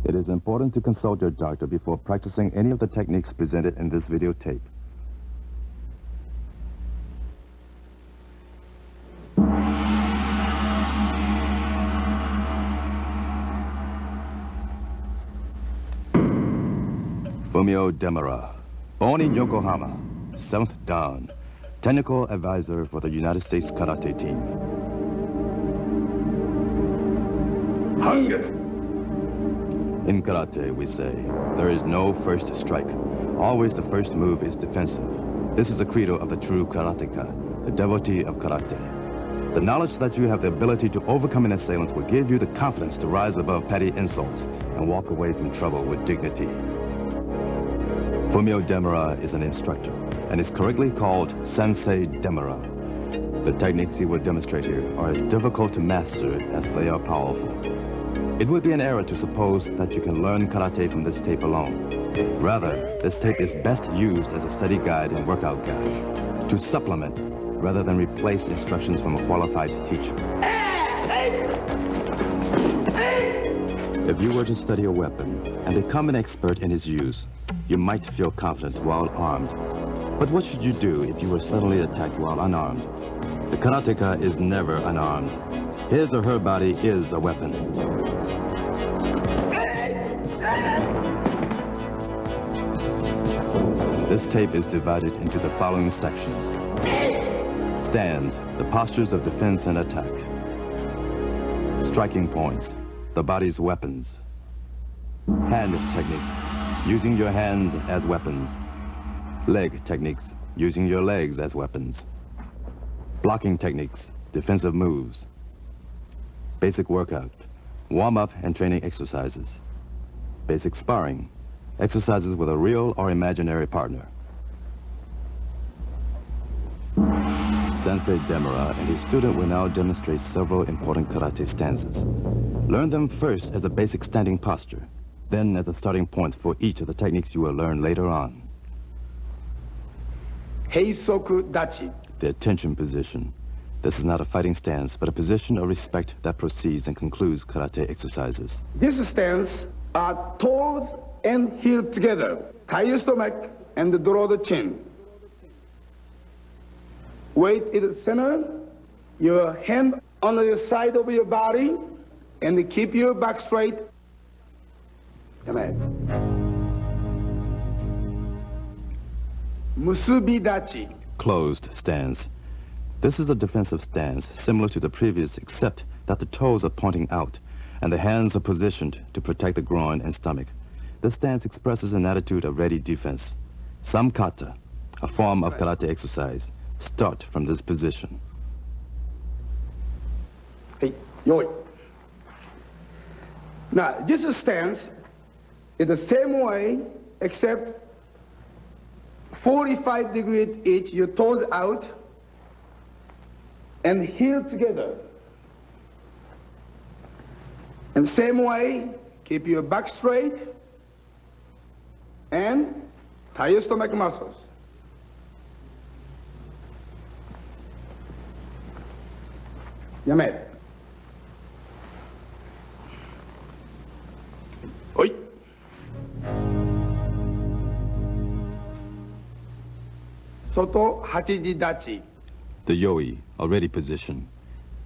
It is important to consult your doctor before practicing any of the techniques presented in this videotape. Fumio Demura, born in Yokohama, 7th Dan, technical advisor for the United States Karate team. In karate, we say, there is no first strike. Always the first move is defensive. This is the credo of the true karateka, the devotee of karate. The knowledge that you have the ability to overcome an assailant will give you the confidence to rise above petty insults and walk away from trouble with dignity. Fumio Demura is an instructor and is correctly called Sensei Demura. The techniques he will demonstrate here are as difficult to master as they are powerful. It would be an error to suppose that you can learn karate from this tape alone. Rather, this tape is best used as a study guide and workout guide, to supplement rather than replace instructions from a qualified teacher. If you were to study a weapon and become an expert in its use, you might feel confident while armed. But what should you do if you were suddenly attacked while unarmed? The karateka is never unarmed. His or her body is a weapon. This tape is divided into the following sections. Stands, the postures of defense and attack. Striking points, the body's weapons. Hand techniques, using your hands as weapons. Leg techniques, using your legs as weapons. Blocking techniques, defensive moves. Basic workout, warm-up and training exercises. Basic sparring, exercises with a real or imaginary partner. Sensei Demura and his student will now demonstrate several important karate stanzas. Learn them first as a basic standing posture, then as a starting point for each of the techniques you will learn later on. Heisoku dachi. The attention position. This is not a fighting stance, but a position of respect that proceeds and concludes karate exercises. This stance are toes and heel together. Tie your stomach and draw the chin. Weight is center. Your hand on the side of your body and keep your back straight. Come on. Musubi dachi. Closed stance. This is a defensive stance, similar to the previous, except that the toes are pointing out, and the hands are positioned to protect the groin and stomach. This stance expresses an attitude of ready defense. Some kata, a form of karate exercise, start from this position. Hey, yo. Now, this stance is the same way, except 45 degrees each, your toes out, and heel together. And same way, keep your back straight and tie your stomach muscles. Yame. Oi. Soto hachiji dachi. The yoi, or ready position.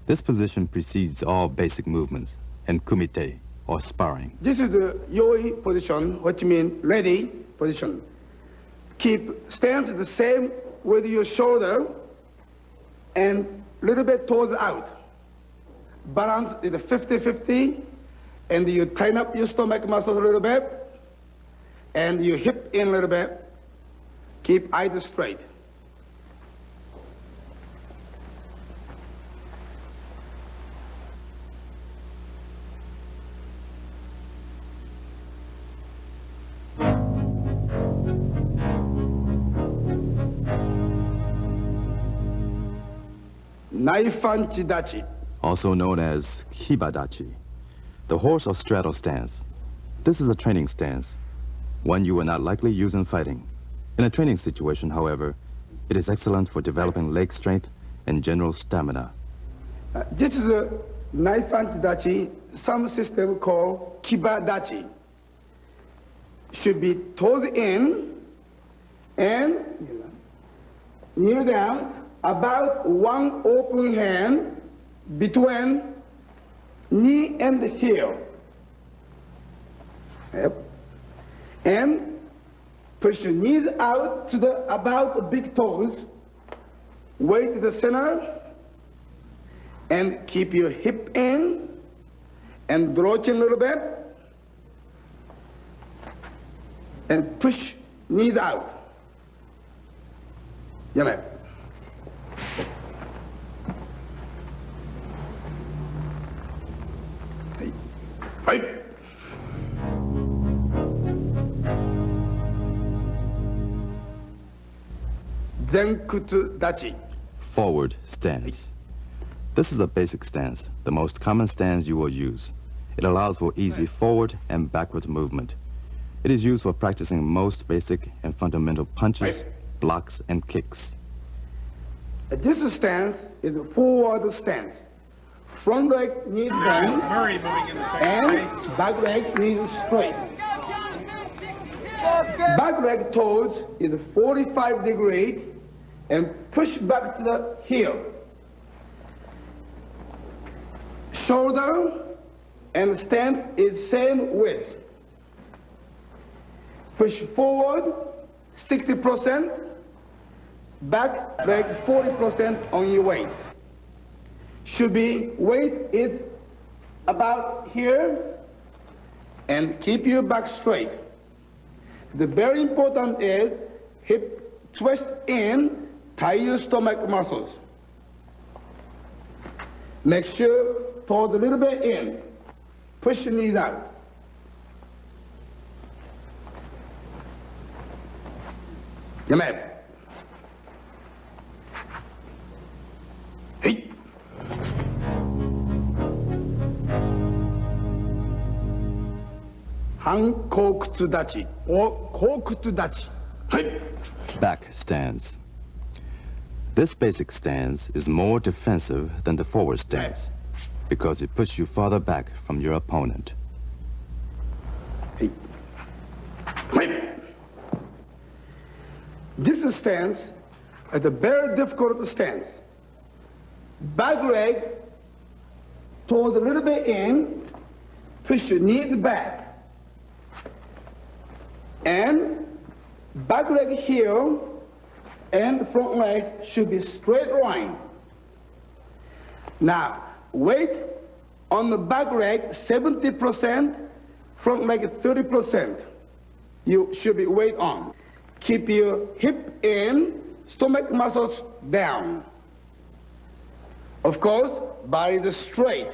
This position precedes all basic movements, and kumite, or sparring. This is the yoi position, which means ready position. Keep stance the same with your shoulder and little bit toes out. Balance is 50-50, and you tighten up your stomach muscles a little bit, and you hip in a little bit. Keep eyes straight. Naifanchi dachi. Also known as kibadachi, the horse or straddle stance. This is a training stance, one you will not likely use in fighting. In a training situation, however, it is excellent for developing leg strength and general stamina. This is a Naifanchi dachi, some system called kibadachi. should be toes in and kneel down, about one open hand between knee and heel. Yep. And push your knees out to the about the big toes. Weight to the center. And keep your hip in. And draw chin a little bit. And push knees out. Yeah, man. Right. Zenkutsu dachi. Forward stance. This is a basic stance, the most common stance you will use. It allows for easy forward and backward movement. It is used for practicing most basic and fundamental punches, blocks, and kicks. This stance is a forward stance. Front leg knees bend and back leg knees straight. Back leg toes is 45 degrees and push back to the heel. Shoulder and stance is same width. Push forward 60%, back leg 40% on your weight. Should be weight is about here and keep your back straight. The very important is hip twist in, tie your stomach muscles. Make sure toes a little bit in. Push your knees out. Come on. Hey. Hankokutsu dachi or kokutsu dachi. Hey. Back stance. This basic stance is more defensive than the forward stance because it puts you farther back from your opponent. Hey. Hey. This stance is a very difficult stance. Back leg towards a little bit in, push your knees back. And back leg here and front leg should be straight line. Now, weight on the back leg 70%, front leg 30%. You should be weight on. Keep your hip in, stomach muscles down. Of course, body is straight.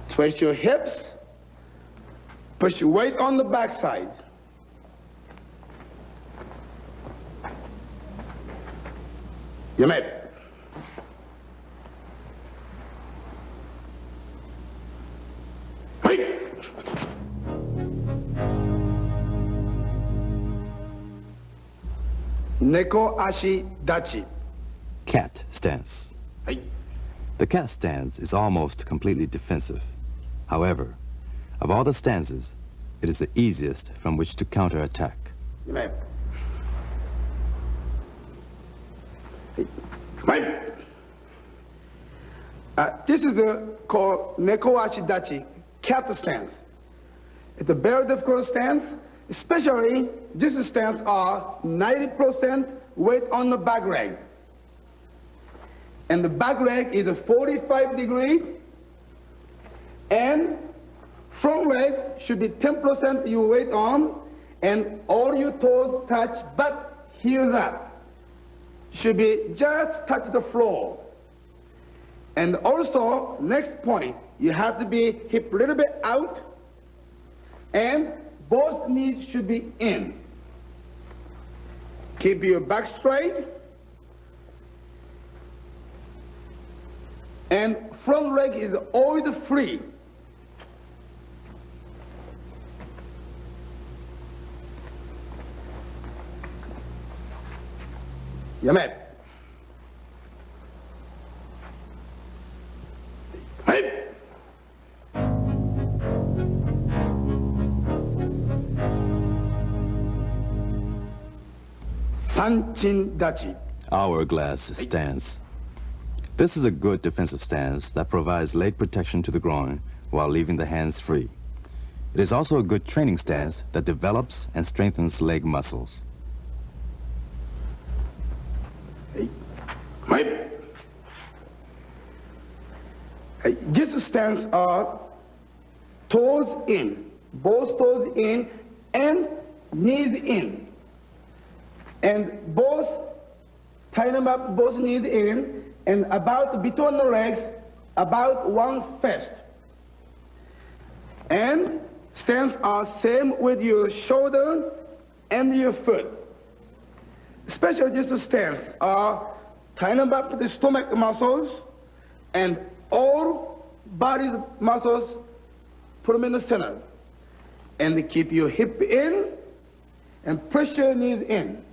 Twist your hips, push your weight on the back side. You made it. Wait. Neko ashi dachi. Cat stance. Hey. The cat stance is almost completely defensive. However, of all the stances, it is the easiest from which to counterattack. You made it. Hey. Wait. This is called Neko ashi dachi, cat stance. It's a very difficult stance. Especially, this stance are 90% weight on the back leg. And the back leg is a 45 degrees. And front leg should be 10% you weight on. And all your toes touch, but heels up. Should be just touch the floor. And also, next point, you have to be hip a little bit out. And both knees should be in. Keep your back straight. And front leg is always free. Yamed. Hey. Sanchin Dachi. Hourglass stance. This is a good defensive stance that provides leg protection to the groin while leaving the hands free. It is also a good training stance that develops and strengthens leg muscles. This stance are toes in, both toes in and knees in. And both, tie them up, both knees in, and about between the legs, about 1 fist. And stance are same with your shoulder and your foot. Especially this stance are tie them up the stomach muscles and all body muscles, put them in the center. And keep your hip in and push your knees in.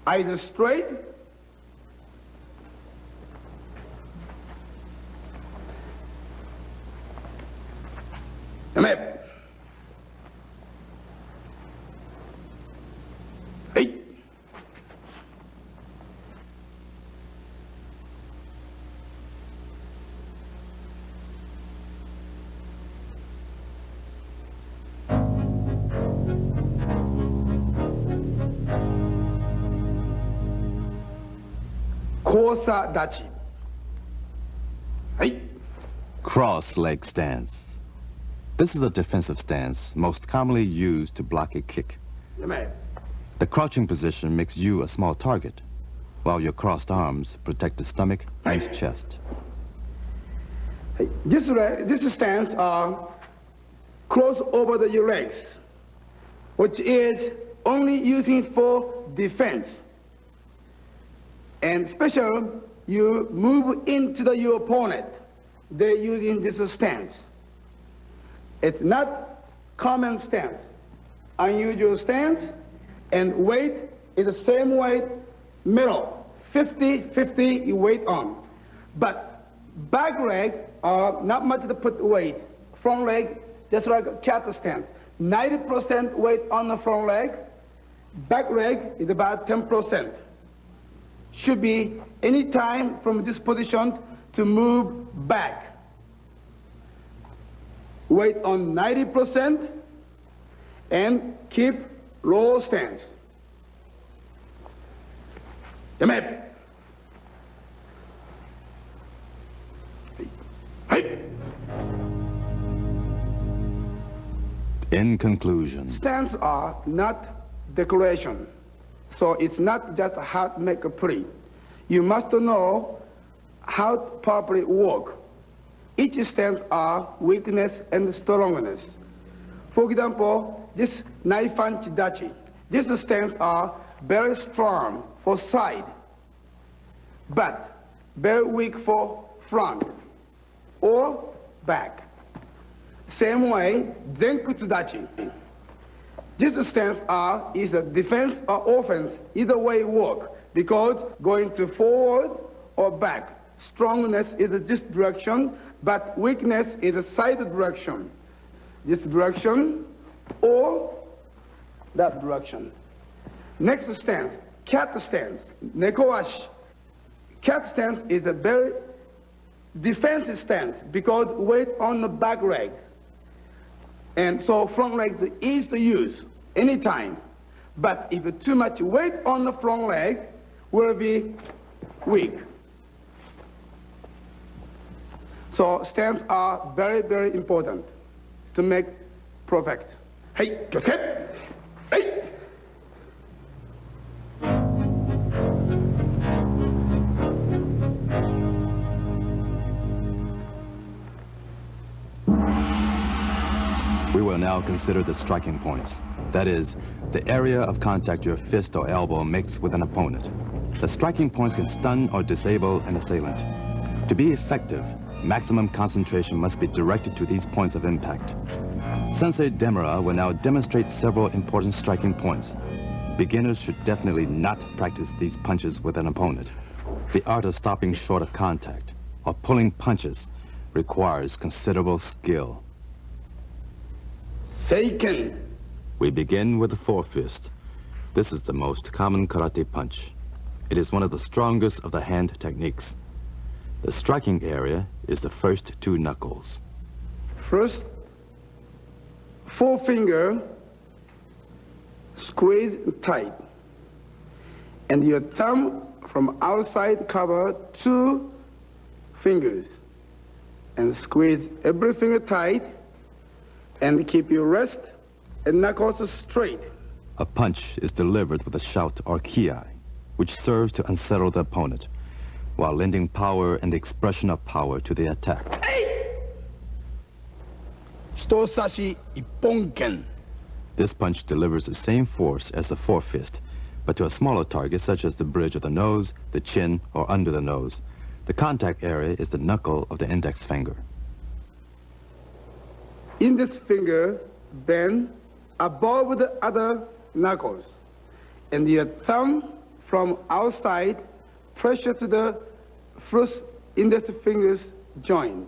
Either straight and up. Hey. Kosa Dachi. Hey. Cross leg stance. This is a defensive stance most commonly used to block a kick. The crouching position makes you a small target, while your crossed arms protect the stomach and chest. Hey. This stance are close over your legs, which is only using for defense. And special, you move into your opponent. They're using this stance. It's not common stance. Unusual stance, and weight is the same weight, middle, 50-50 you weight on. But back leg are not much to put weight. Front leg, just like a cat stance. 90% weight on the front leg. Back leg is about 10%. Should be any time from this position to move back. Weight on 90% and keep low stance. Hey. In conclusion, Stance are not decoration. So it's not just how to make a pretty. You must know how to properly work. Each stance are weakness and strongness. For example, this knife-punch dachi. This stance are very strong for side, but very weak for front or back. Same way, zenkutsu dachi. This stance is a defense or offense, either way work, because going to forward or back. Strongness is this direction, but weakness is a side direction. This direction or that direction. Next stance, cat stance, nekoashi. Cat stance is a very defensive stance because weight on the back legs. And so front legs are easy to use anytime. But if too much weight on the front leg, will be weak. So stance are very, very important to make perfect. Hey, just hit. Hey. we will now consider the striking points. That is, the area of contact your fist or elbow makes with an opponent. The striking points can stun or disable an assailant. To be effective, maximum concentration must be directed to these points of impact. Sensei Demura will now demonstrate several important striking points. Beginners should definitely not practice these punches with an opponent. The art of stopping short of contact or pulling punches requires considerable skill. Seiken. We begin with the forefist. This is the most common karate punch. It is one of the strongest of the hand techniques. The striking area is the first two knuckles. First, forefinger squeeze tight, and your thumb from outside cover two fingers, and squeeze every finger tight, and keep your wrist and knuckles straight. A punch is delivered with a shout or kiai, which serves to unsettle the opponent, while lending power and the expression of power to the attack. Shitosashi Ipponken. This punch delivers the same force as the forefist, but to a smaller target such as the bridge of the nose, the chin, or under the nose. The contact area is the knuckle of the index finger. In this finger, bend above the other knuckles, and your thumb from outside pressure to the first index finger's joint.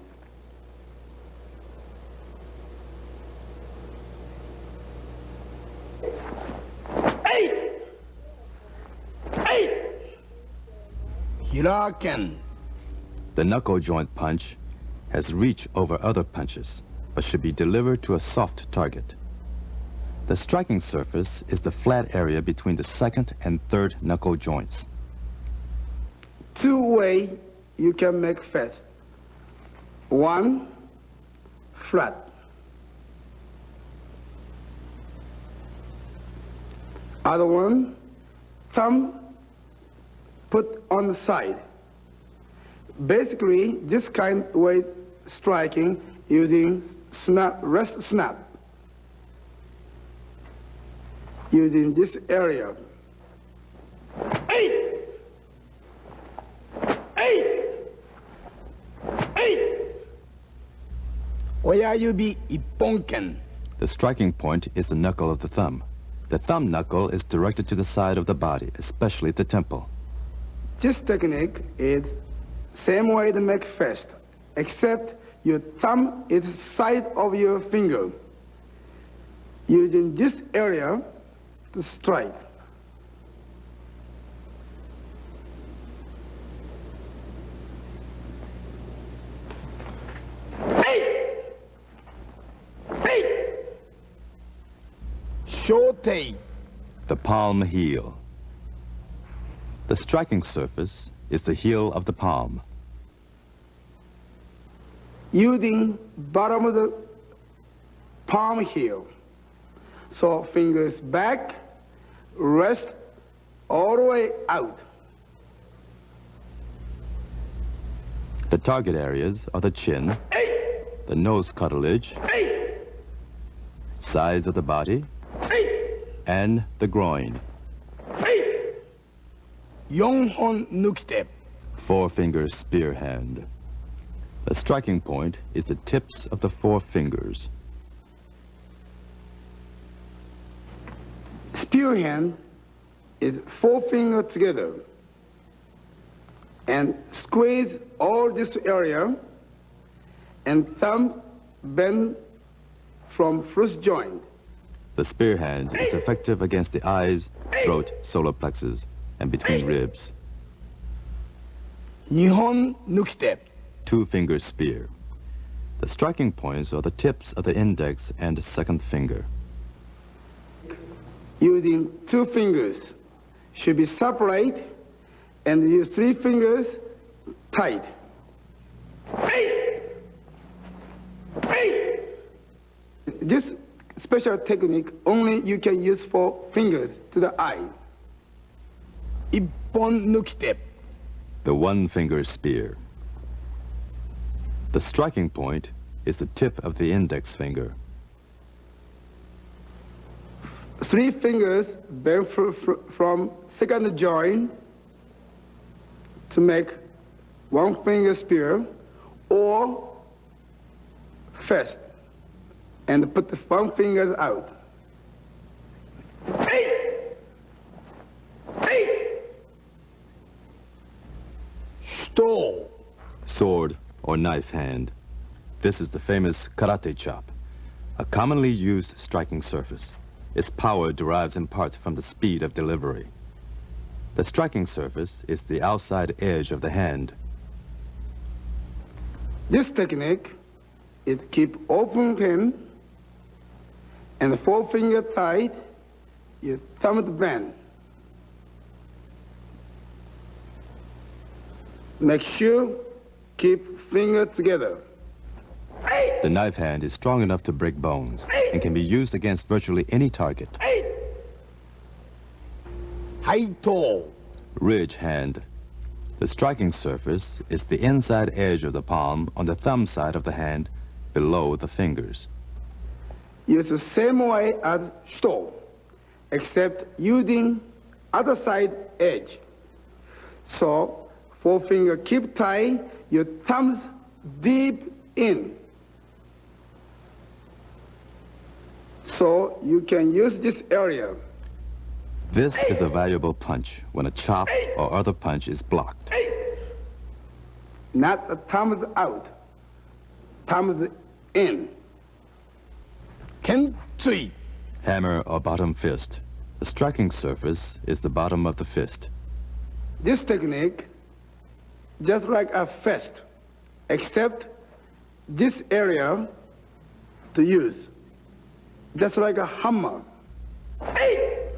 Hiraken. The knuckle joint punch has reach over other punches, but should be delivered to a soft target. The striking surface is the flat area between the second and third knuckle joints. Two ways you can make fist. One, flat. Other one, thumb put on the side. Basically, this kind of way striking using snap, wrist snap. Using this area. Oyayubi Ipponken. The striking point is the knuckle of the thumb. The thumb knuckle is directed to the side of the body, especially the temple. This technique is same way to make fist, except your thumb is side of your finger. Using this area to strike. Shote. The palm heel. The striking surface is the heel of the palm. Using bottom of the palm heel. So fingers back, wrist all the way out. The target areas are the chin, the nose cartilage, sides of the body, and the groin. Yonhon nukite. Four-finger spear hand. The striking point is the tips of the four fingers. Spear hand is four fingers together and squeeze all this area and thumb bend from first joint. The spear hand is effective against the eyes, throat, solar plexus, and between ribs. Nihon nukite. Two-finger spear. The striking points are the tips of the index and second finger. Using two fingers should be separate and use three fingers tight. This special technique only you can use for fingers to the eye. Ippon nukite. The one-finger spear. The striking point is the tip of the index finger. Three fingers bend from second joint to make one finger spear or fist and put the one finger out. Shito. Sword or knife hand. This is the famous karate chop, a commonly used striking surface. Its power derives in part from the speed of delivery. The striking surface is the outside edge of the hand. This technique is keep open hand and the forefinger tight, your thumb bend. Make sure keep fingers together. The knife hand is strong enough to break bones and can be used against virtually any target. Haito. Ridge hand. The striking surface is the inside edge of the palm on the thumb side of the hand below the fingers. Use the same way as Shito, except using other side edge. So, forefinger keep tight, your thumbs deep in. So you can use this area. This is a valuable punch when a chop or other punch is blocked. Not the thumbs out, thumbs in. Kensui. Hammer or bottom fist. The striking surface is the bottom of the fist. This technique, just like a fist, except this area to use, just like a hammer.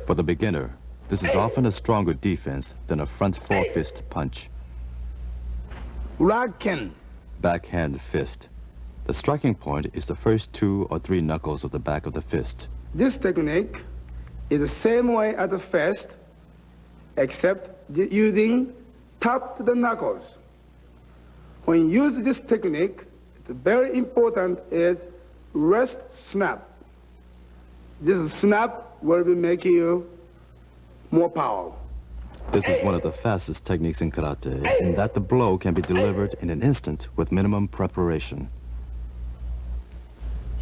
For the beginner, this is often a stronger defense than a front fist punch. Raken. Backhand fist. The striking point is the first 2 or 3 knuckles of the back of the fist. This technique is the same way as the fist, except using top of the knuckles. When you use this technique, it's very important is wrist snap. This snap will be making you more power. This is one of the fastest techniques in karate, in that the blow can be delivered in an instant with minimum preparation.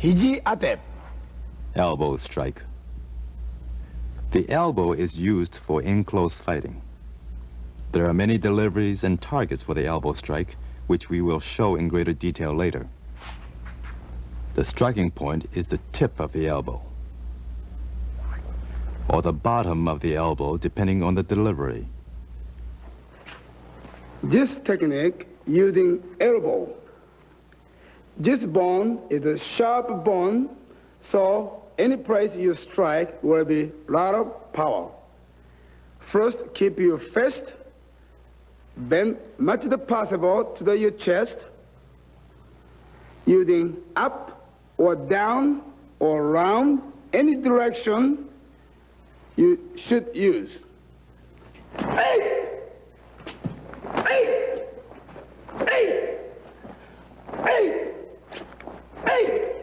Hiji ate. Elbow strike. The elbow is used for in-close fighting. There are many deliveries and targets for the elbow strike, which we will show in greater detail later. The striking point is the tip of the elbow, or the bottom of the elbow, depending on the delivery. This technique using elbow. This bone is a sharp bone, so any place you strike will be a lot of power. First, keep your fist bend much as possible to your chest, using up or down or round, any direction you should use. Hey! Hey! Hey! Hey! Hey!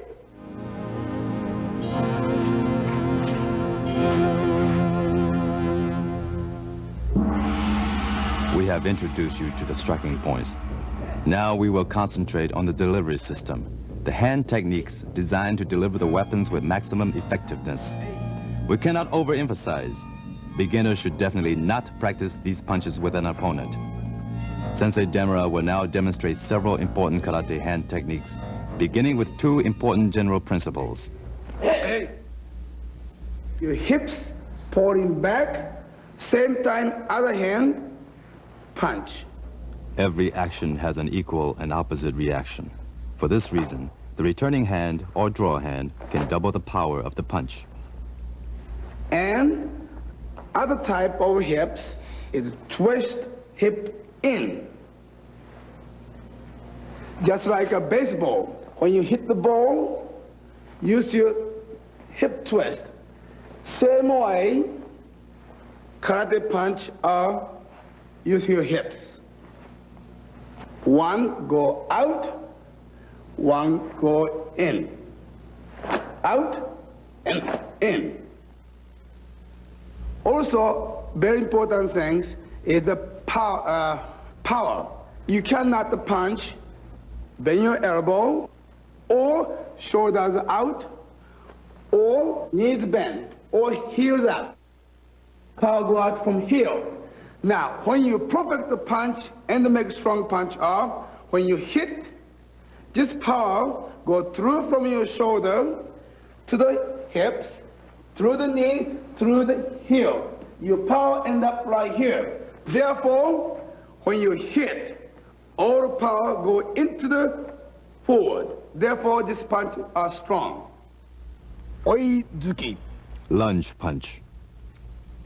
We have introduced you to the striking points. Now we will concentrate on the delivery system, the hand techniques designed to deliver the weapons with maximum effectiveness. We cannot overemphasize. Beginners should definitely not practice these punches with an opponent. Sensei Demura will now demonstrate several important karate hand techniques, beginning with 2 important general principles. Hey. Your hips pulling back, same time other hand, punch. Every action has an equal and opposite reaction. For this reason, the returning hand or draw hand can double the power of the punch. And other type of hips is twist hip in. Just like a baseball, when you hit the ball, use your hip twist. Same way, karate punch or use your hips. One go out, one go in. Out and in. Also, very important things is the power. You cannot punch, bend your elbow, or shoulders out, or knees bend, or heels up. Power go out from here. Now, when you perfect the punch and make strong punch up, when you hit, this power go through from your shoulder to the hips through the knee, through the heel. Your power end up right here. Therefore, when you hit, all the power go into the forward. Therefore, this punch are strong. Oizuki. Lunge punch.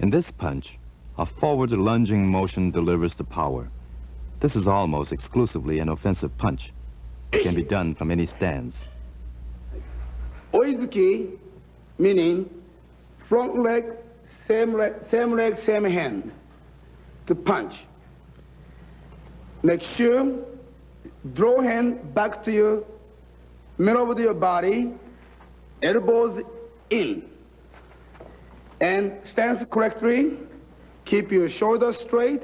In this punch, a forward lunging motion delivers the power. This is almost exclusively an offensive punch. It can be done from any stance. Oizuki, meaning front leg, same hand to punch. Make sure, draw hand back to your middle of your body, elbows in. And stance correctly, keep your shoulders straight.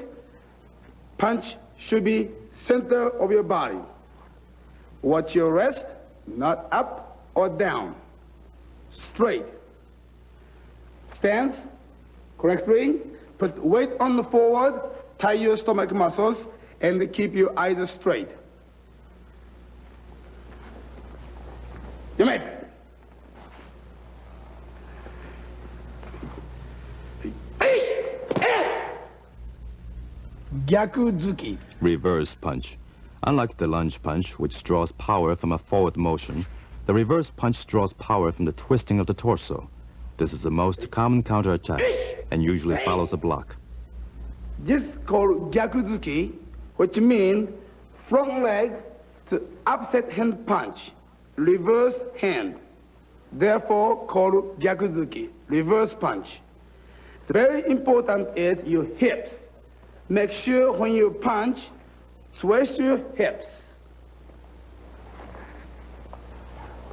Punch should be center of your body. Watch your rest, not up or down. Straight. Stance correctly, put weight on the forward, tie your stomach muscles, and keep your eyes straight. You may. Gyakuzuki. Reverse punch. Unlike the lunge punch, which draws power from a forward motion, the reverse punch draws power from the twisting of the torso. This is the most common counterattack and usually follows a block. This is called Gyakuzuki, which means front leg to upset hand punch, reverse hand. Therefore called Gyakuzuki, reverse punch. Very important is your hips. Make sure when you punch, twist your hips.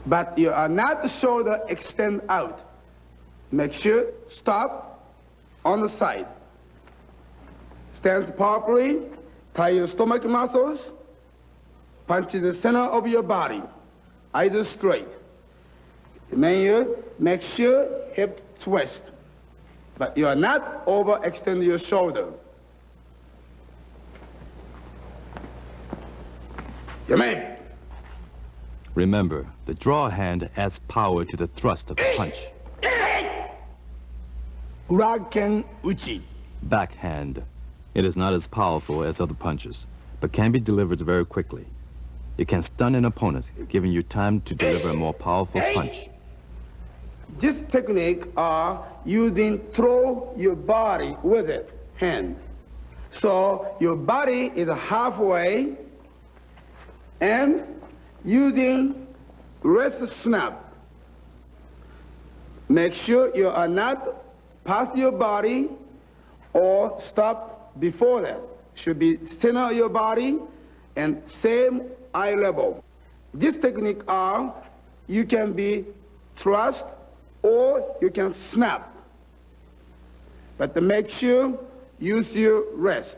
But you are not the shoulder extend out. Make sure, stop on the side. Stand properly, tie your stomach muscles, punch in the center of your body, eyes straight. Make sure hip twist. But you are not overextend your shoulder. You may. Remember, the draw hand adds power to the thrust of the punch. Uraken uchi. Backhand. It is not as powerful as other punches, but can be delivered very quickly. It can stun an opponent, giving you time to deliver a more powerful punch. This technique are using throw your body with it, hand. So your body is halfway and using wrist snap. Make sure you are not past your body or stop before that. Should be center of your body and same eye level. This technique are you can be thrust or you can snap. But to make sure, use your wrist.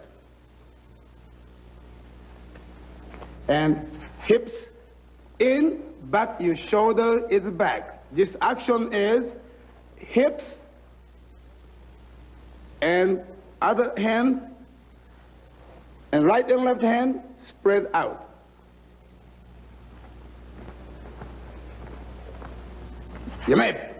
And hips in, but your shoulder is back. This action is hips and other hand and right and left hand spread out. You may.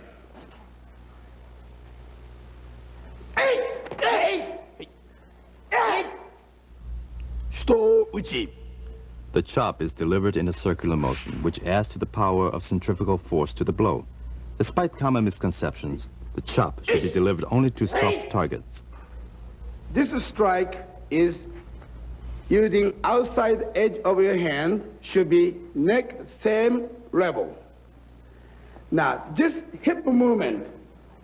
Shito uchi. The chop is delivered in a circular motion, which adds to the power of centrifugal force to the blow. Despite common misconceptions, the chop should be delivered only to soft targets. This strike is using outside edge of your hand, should be neck same level. Now, this hip movement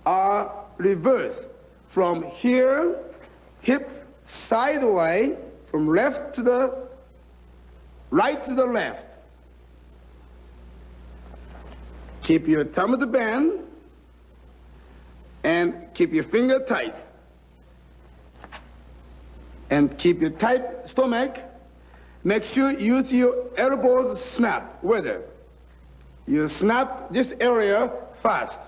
are reversed from here, hip sideways, from left to the right to the left. Keep your thumb at the bend and keep your finger tight. And keep your tight stomach. Make sure you use your elbows snap with it. You snap this area fast.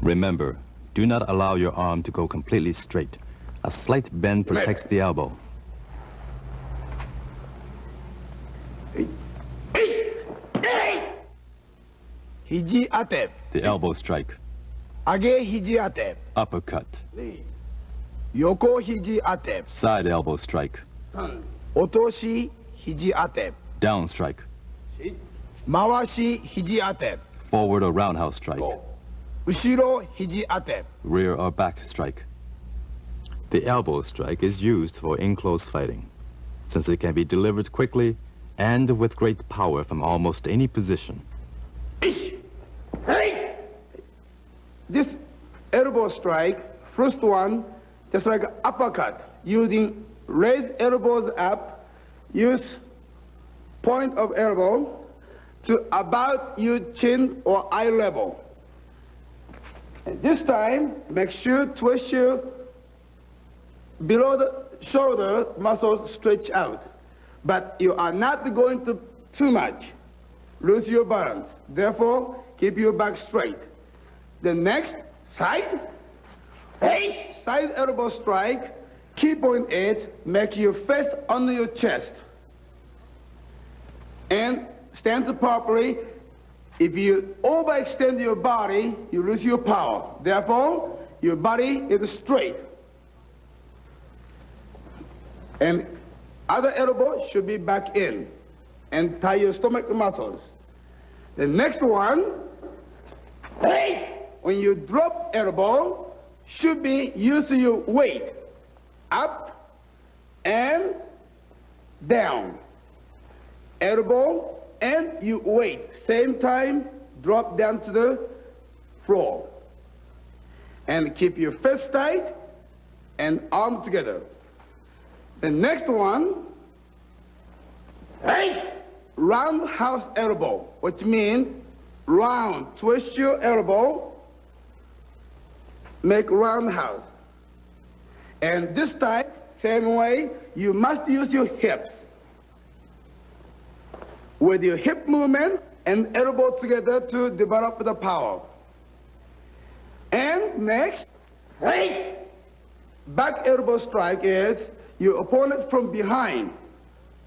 Remember, do not allow your arm to go completely straight. A slight bend protects the elbow. Hiji ate. The elbow strike. 上げ肘当て。 Uppercut. 横肘当て。 Side elbow strike. 落とし肘当て。 Down strike. 回し肘当て。 Forward or roundhouse strike. 後ろ肘当て。 Rear or back strike. The elbow strike is used for in-close fighting, since it can be delivered quickly and with great power from almost any position. This elbow strike, first one, just like uppercut, using raise elbows up, use point of elbow to about your chin or eye level. And this time, make sure twist your below the shoulder muscles stretch out. But you are not going to too much lose your balance. Therefore, keep your back straight. The next side, side elbow strike, key point is make your fist under your chest. And stand properly. If you overextend your body, you lose your power. Therefore, your body is straight. And other elbow should be back in and tie your stomach muscles. The next one, when you drop elbow, should be use your weight up and down. Elbow and you weight, same time, drop down to the floor. And keep your fist tight and arm together. The next one, roundhouse elbow, which means round, twist your elbow, make roundhouse. And this time, same way, you must use your hips. With your hip movement and elbow together to develop the power. And next, back elbow strike is your opponent from behind.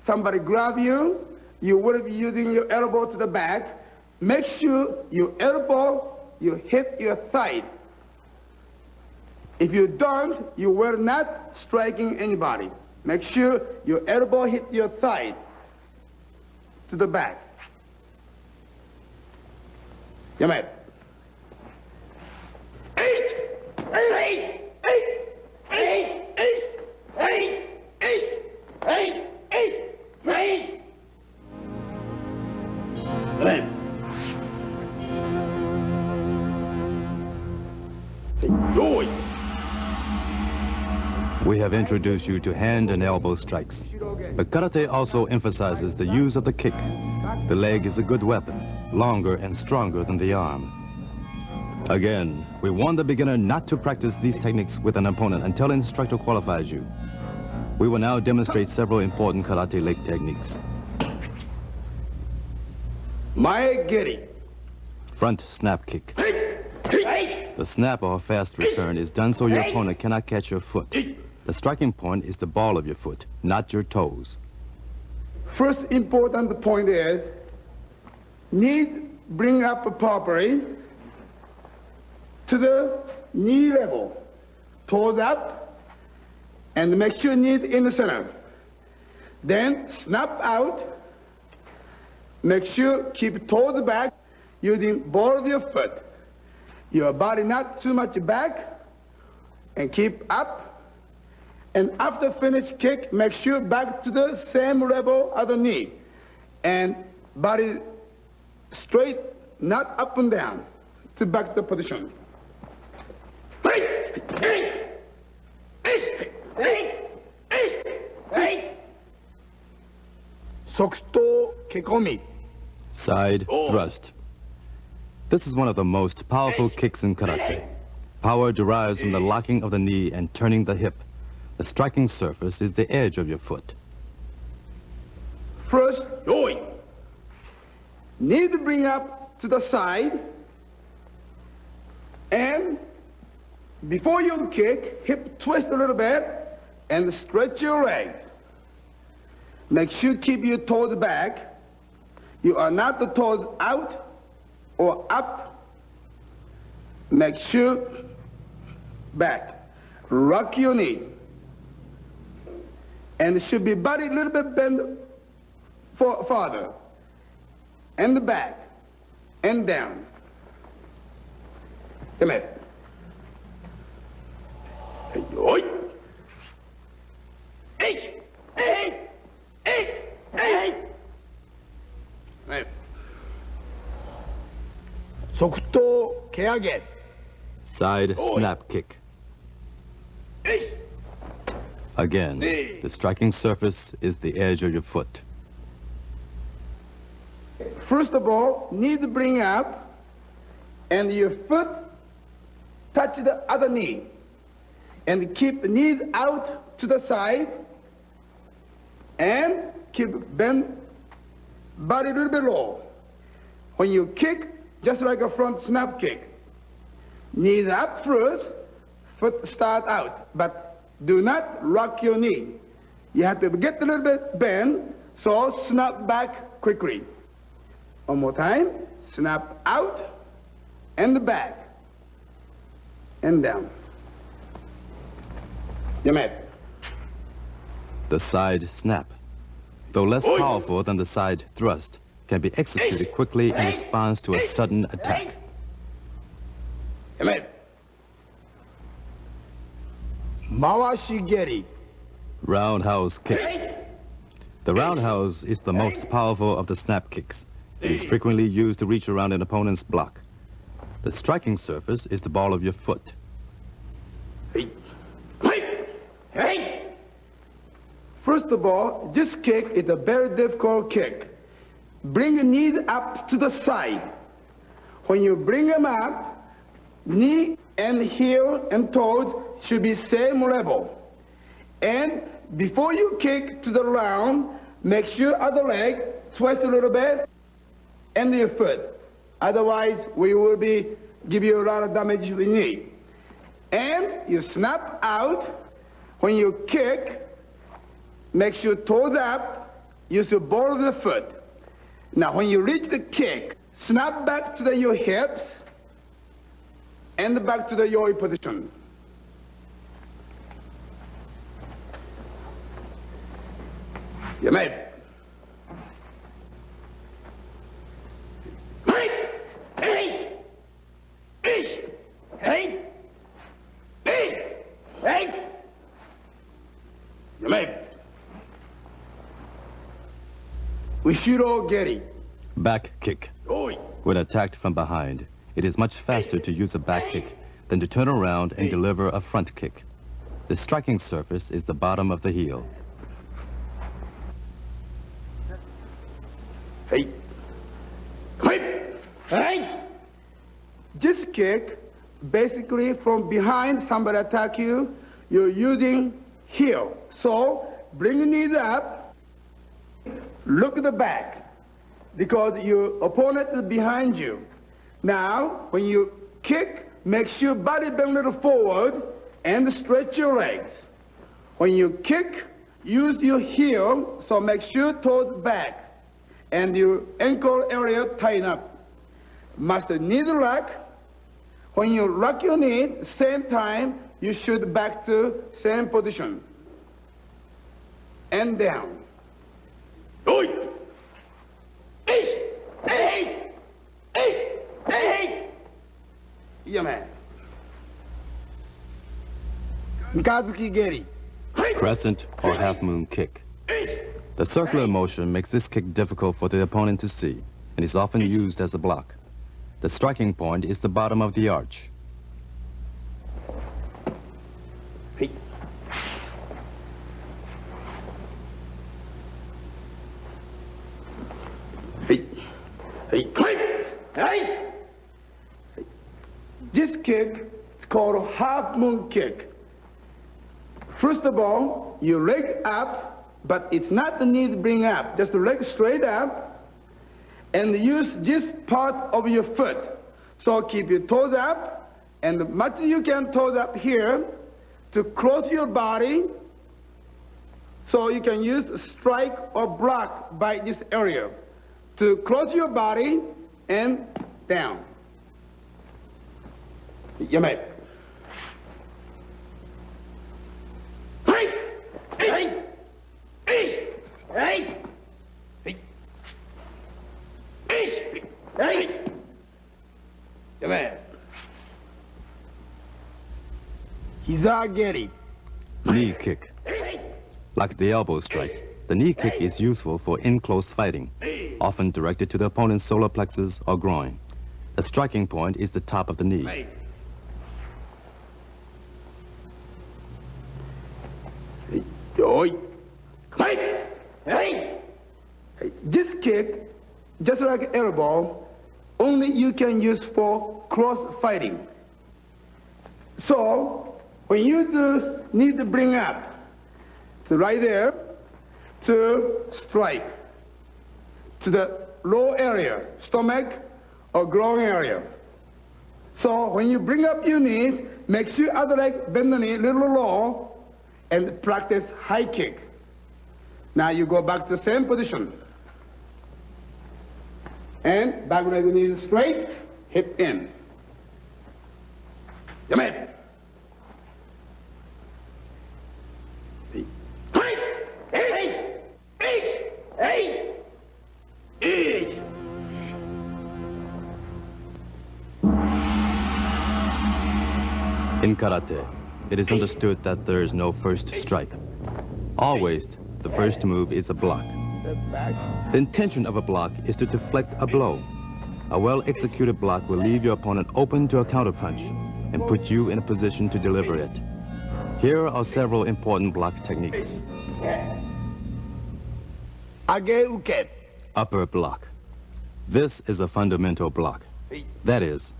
Somebody grab you, you will be using your elbow to the back. Make sure your elbow, you hit your thigh. If you don't, you will not striking anybody. Make sure your elbow hit your thigh to the back. Yamet. We have introduced you to hand and elbow strikes. But karate also emphasizes the use of the kick. The leg is a good weapon, longer and stronger than the arm. Again, we warn the beginner not to practice these techniques with an opponent until an instructor qualifies you. We will now demonstrate several important karate leg techniques. Miyagi. Front snap kick. The snap or fast return is done so your opponent cannot catch your foot. The striking point is the ball of your foot, not your toes. First important point is, bring up properly to the knee level, toes up, and make sure knee in the center. Then snap out, make sure keep toes back using ball of your foot. Your body not too much back, and keep up. And after finish kick, make sure back to the same level as the knee. And body straight, not up and down, to back the position. Sokuto kekomi. Side thrust. This is one of the most powerful kicks in karate. Power derives from the locking of the knee and turning the hip. The striking surface is the edge of your foot. First, knee to bring up to the side. And before you kick, hip twist a little bit and stretch your legs. Make sure you keep your toes back. You are not the toes out or up make sure back. Rock your knee. And it should be body a little bit bent farther. And the back. And down. Come here. Hey, oi. Hey, hey, hey, hey. Right. 側頭蹴上げ Side snap kick. Again, the striking surface is the edge of your foot. First of all, knee to bring up, and your foot touch the other knee. And keep knees out to the side, and keep bend body a little bit low. When you kick, just like a front snap kick. Knees up first, foot start out, but do not rock your knee. You have to get a little bit bend, so snap back quickly. One more time, snap out, and back, and down. You made. The side snap, though less powerful than the side thrust, can be executed quickly in response to a sudden attack. You made. Mawashigeri. Roundhouse kick. The roundhouse is the most powerful of the snap kicks. It is frequently used to reach around an opponent's block. The striking surface is the ball of your foot. First of all, this kick is a very difficult kick. Bring your knees up to the side. When you bring them up, knee and heel and toes should be same level. And before you kick to the ground, make sure other leg twist a little bit and your foot. Otherwise, we will give you a lot of damage to the knee. And you snap out. When you kick, make sure toes up, use the ball of the foot. Now, when you reach the kick, snap back to your hips and back to the yoi position. You made it. You made it. Ushiro geri. Back kick. When attacked from behind, it is much faster to use a back kick than to turn around and deliver a front kick. The striking surface is the bottom of the heel. Hey. Hey. This kick, basically from behind somebody attack you, you're using heel. So bring your knees up, look at the back, because your opponent is behind you. Now, when you kick, make sure body bend a little forward and stretch your legs. When you kick, use your heel, so make sure toes back and your ankle area tighten up. Must knee lock. When you lock your knee, same time, you should back to same position. And down. Oi! Hey! Hey! Hey! Hey! Yeah, man. Mikazuki geri. Crescent or half moon kick. The circular motion makes this kick difficult for the opponent to see and is often used as a block. The striking point is the bottom of the arch. Hey. Hey. Hey. Hey. This kick is called half moon kick. First of all, your leg up, but it's not the knee to bring up, just the leg straight up, and use this part of your foot. So keep your toes up, and much as you can toes up here to close your body, so you can use strike or block by this area to close your body and down. Yamai. Hey! Hey! Hey! Hey! Hey! Hey! Hey! Yamai. Hizageri. Knee kick. Like the elbow strike, the knee kick is useful for in-close fighting, often directed to the opponent's solar plexus or groin. The striking point is the top of the knee. This kick, just like elbow, only you can use for cross fighting. So, when you need to bring up, so right there, to strike to the low area, stomach or groin area. So when you bring up your knees, make sure other leg bend the knee a little low and practice high kick. Now you go back to the same position. And back with the knees straight, hip in. Yamai. In karate, it is understood that there is no first strike. Always, the first move is a block. The intention of a block is to deflect a blow. A well-executed block will leave your opponent open to a counterpunch and put you in a position to deliver it. Here are several important block techniques. Age uke. Upper block. This is a fundamental block. That is,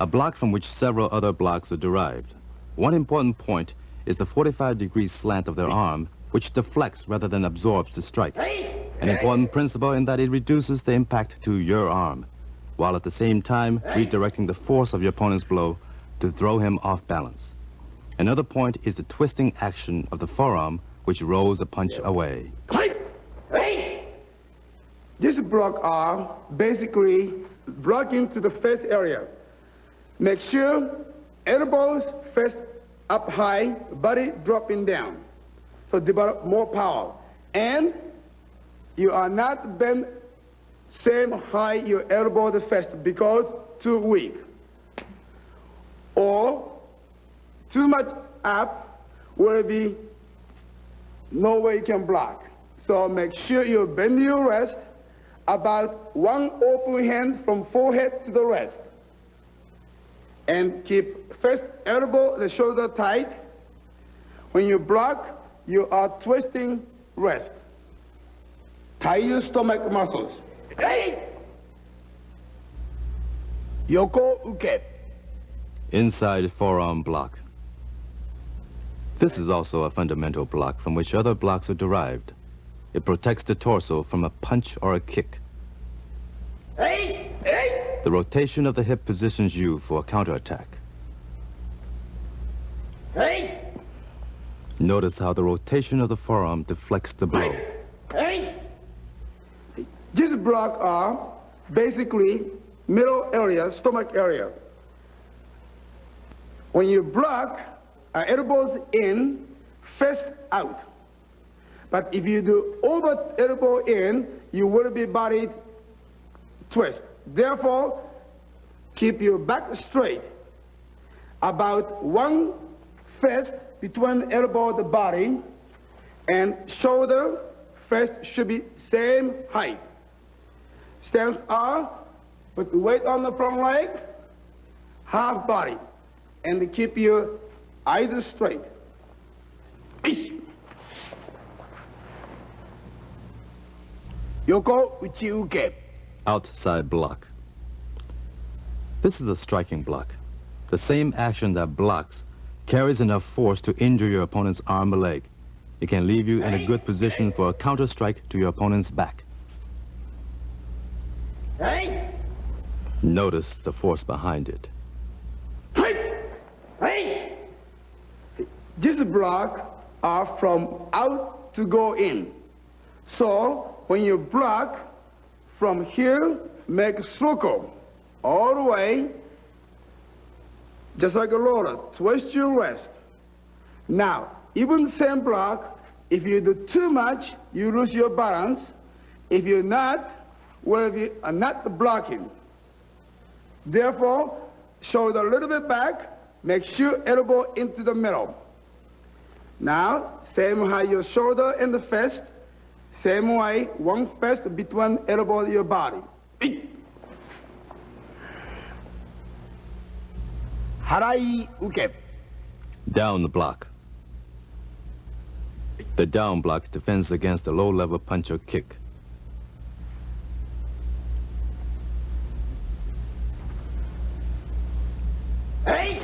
a block from which several other blocks are derived. One important point is the 45-degree slant of their arm, which deflects rather than absorbs the strike. An important principle in that it reduces the impact to your arm, while at the same time redirecting the force of your opponent's blow to throw him off balance. Another point is the twisting action of the forearm, which rolls a punch away. This block are basically blocking to the face area. Make sure elbows face up high, body dropping down. So develop more power. And you are not bend same high your elbow the face because too weak. Or too much up will be no way you can block. So make sure you bend your wrist about one open hand from forehead to the wrist. And keep first elbow, the shoulder tight. When you block, you are twisting wrist. Tie your stomach muscles. Yoko uke. Inside forearm block. This is also a fundamental block from which other blocks are derived. It protects the torso from a punch or a kick. The rotation of the hip positions you for a counterattack. Notice how the rotation of the forearm deflects the blow. This block are basically middle area, stomach area. When you block, elbows in, fist out. But if you do over elbow in, you will be body twist. Therefore, keep your back straight. About one fist between elbow and the body, and shoulder, fist should be same height. Stance are, put the weight on the front leg, half body, and keep your eyes straight. Yoko uchi uke. Outside block. This is a striking block. The same action that blocks carries enough force to injure your opponent's arm or leg. It can leave you in a good position for a counter strike to your opponent's back. Notice the force behind it. This block are from out to go in. So when you block from here, make a circle all the way just like a roller. Twist your wrist. Now, even same block, if you do too much, you lose your balance. If you're not, well, you are not blocking. Therefore, shoulder a little bit back, make sure elbow into the middle. Now, same how your shoulder and the fist, same way, one fist between elbow and your body. Harai uke. Down the block. The down block defends against a low-level punch or kick.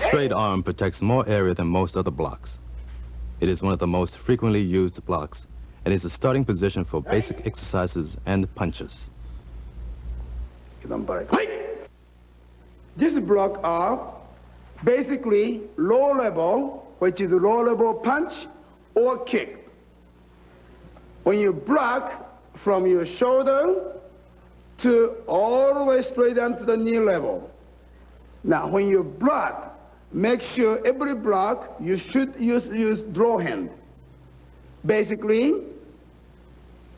Straight arm protects more area than most other blocks. It is one of the most frequently used blocks and is a starting position for basic exercises and punches. This block are basically low level, which is low level punch or kick. When you block from your shoulder to all the way straight down to the knee level. Now, when you block, make sure every block you should use draw hand. Basically,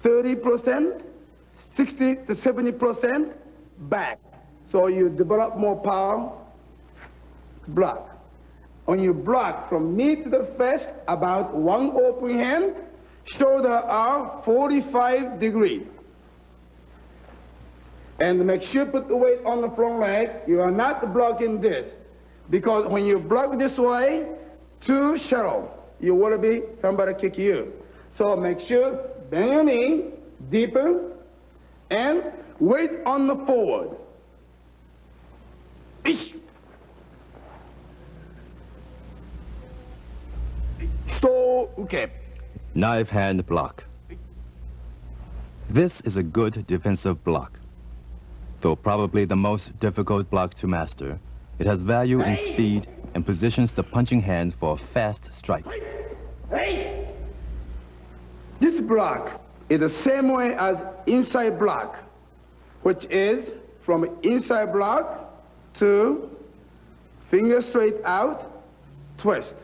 30%, 60 to 70% back. So you develop more power, block. When you block from knee to the fist, about one open hand, shoulder are 45 degrees. And make sure you put the weight on the front leg. You are not blocking this. Because when you block this way, too shallow, you will be somebody kick you. So make sure bend your knee deeper and weight on the forward. So, okay. Knife hand block. This is a good defensive block. Though probably the most difficult block to master, it has value in speed and positions the punching hand for a fast strike. This block is the same way as inside block, which is from inside block to finger straight out, twist.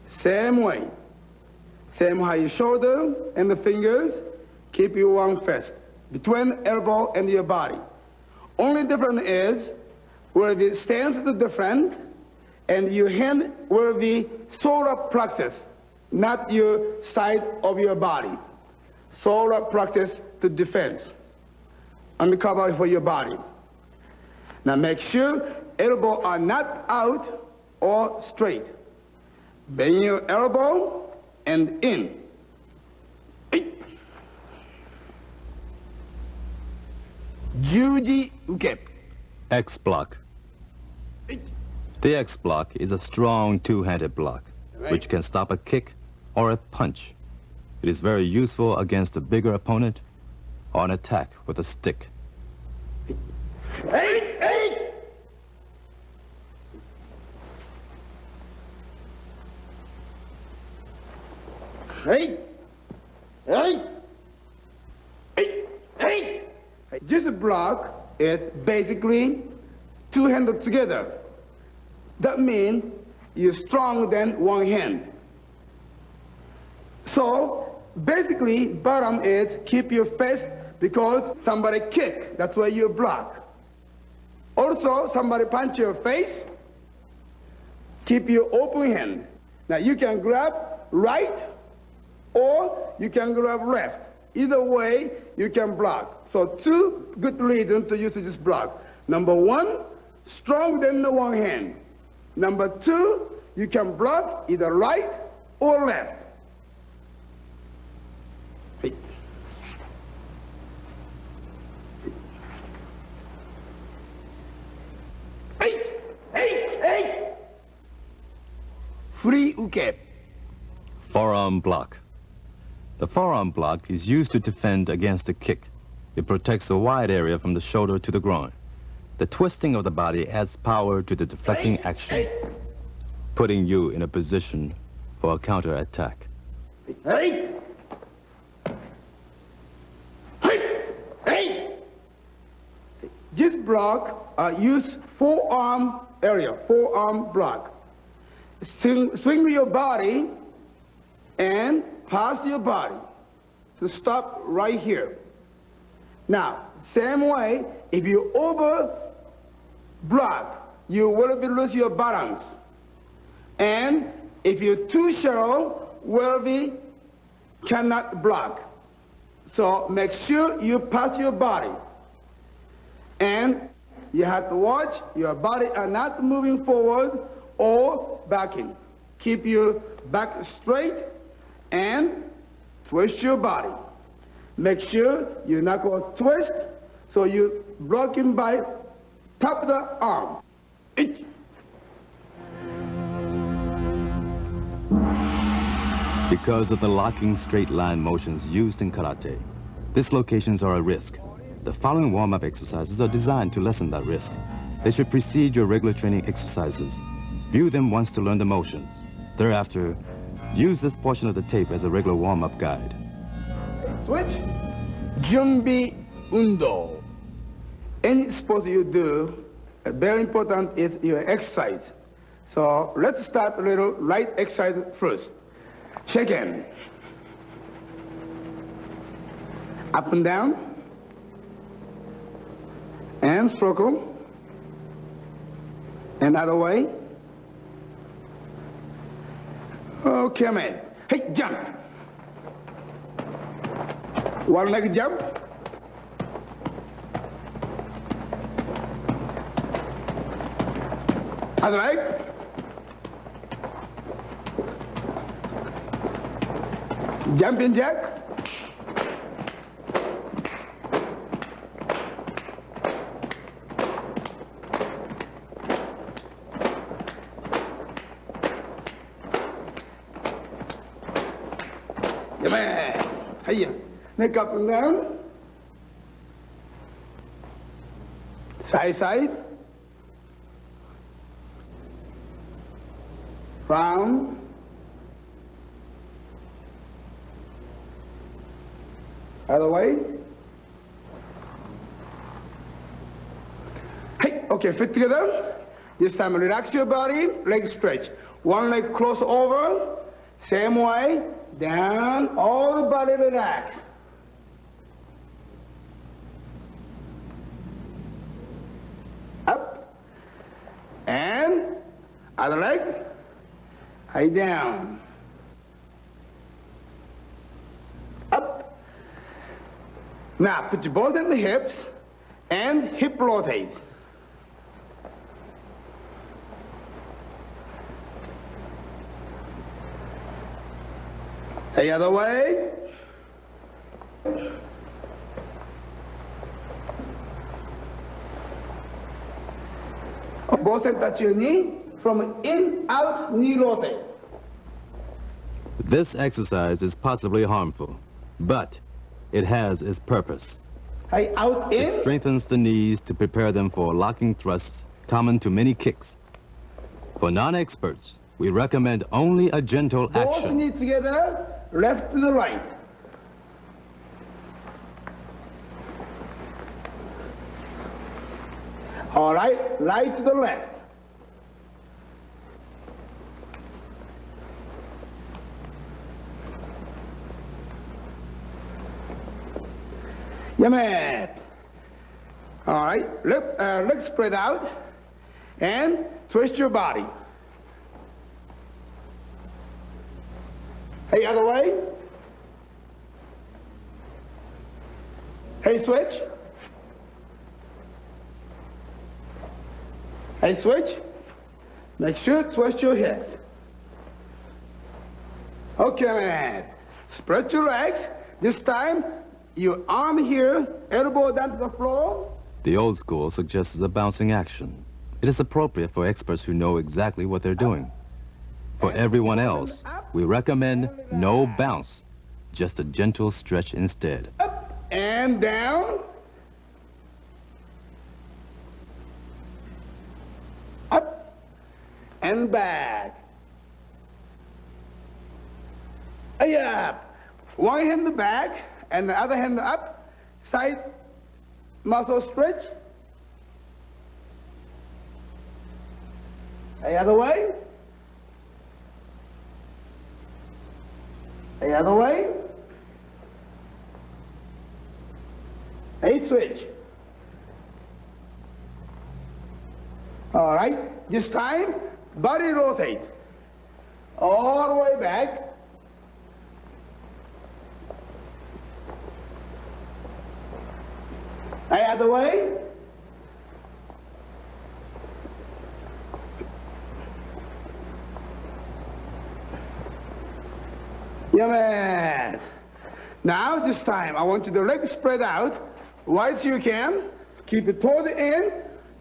Same way. Same how your shoulder and the fingers keep you one fist between elbow and your body. Only difference is where the stance is different and your hand will be solar plexus, not your side of your body. Solar plexus to defense. Undercover for your body. Now make sure elbow are not out or straight. Bend your elbow and in. Juji uke. X block. The X block is a strong two-handed block, which can stop a kick or a punch. It is very useful against a bigger opponent or an attack with a stick. This block is basically two hands together. That means you're stronger than one hand. So basically, bottom is keep your face because somebody kick. That's why you block. Also, somebody punch your face. Keep your open hand. Now you can grab right or you can grab left. Either way, you can block. So two good reasons to use this block. Number one, strong than the one hand. Number two, you can block either right or left. Free uke. Forearm block. The forearm block is used to defend against a kick. It protects a wide area from the shoulder to the groin. The twisting of the body adds power to the deflecting action, putting you in a position for a counter-attack. This block use forearm area, forearm block. Swing your body and pass your body to stop right here. Now, same way, if you over block, you will be lose your balance. And if you're too shallow, will be cannot block. So make sure you pass your body. And you have to watch your body are not moving forward or backing. Keep your back straight and twist your body. Make sure you're not going to twist, so you're blocking by top of the arm. Because of the locking straight line motions used in karate, dislocations are a risk. The following warm-up exercises are designed to lessen that risk. They should precede your regular training exercises. View them once to learn the motions. Thereafter, use this portion of the tape as a regular warm-up guide. Switch. Junbi undo. Any sport you do, very important is your exercise. So let's start a little light exercise first. Shake hand. Up and down. And circle. Another way. Okay, man. Hey, jump. One leg jump. Other leg. Jumping jack. Yeah, man. Hiya. Neck up and down. Side, side. Round. Other way. Hey, okay, fit together. This time relax your body, leg stretch. One leg cross over, same way, down, all the body relax. Up, and other leg, high down. Up. Now put your both in the hips and hip rotate. The other way. Both hands touch your knee. From in, out, knee rotate. This exercise is possibly harmful, but it has its purpose. Hey, out, in. It strengthens the knees to prepare them for locking thrusts common to many kicks. For non-experts, we recommend only a gentle Both action. knees together, left to the right. All right, right to the left. Yeah, man. All right, legs spread out and twist your body. Hey, other way. Hey, switch. Hey, switch. Make sure to twist your hips. Okay, man. Spread your legs. This time, your arm here, elbow down to the floor. The old school suggests a bouncing action. It is appropriate for experts who know exactly what they're doing. For everyone else, we recommend no bounce, just a gentle stretch instead. Up and down. Up and back. Up. One hand back and the other hand up. Side muscle stretch. Hey, other way. Hey, other way. Hey, switch. All right, this time, body rotate. All the way back. Hey, other way. Yeah, man. Now, this time, I want you to legs spread out, wide as you can. Keep it toward the end.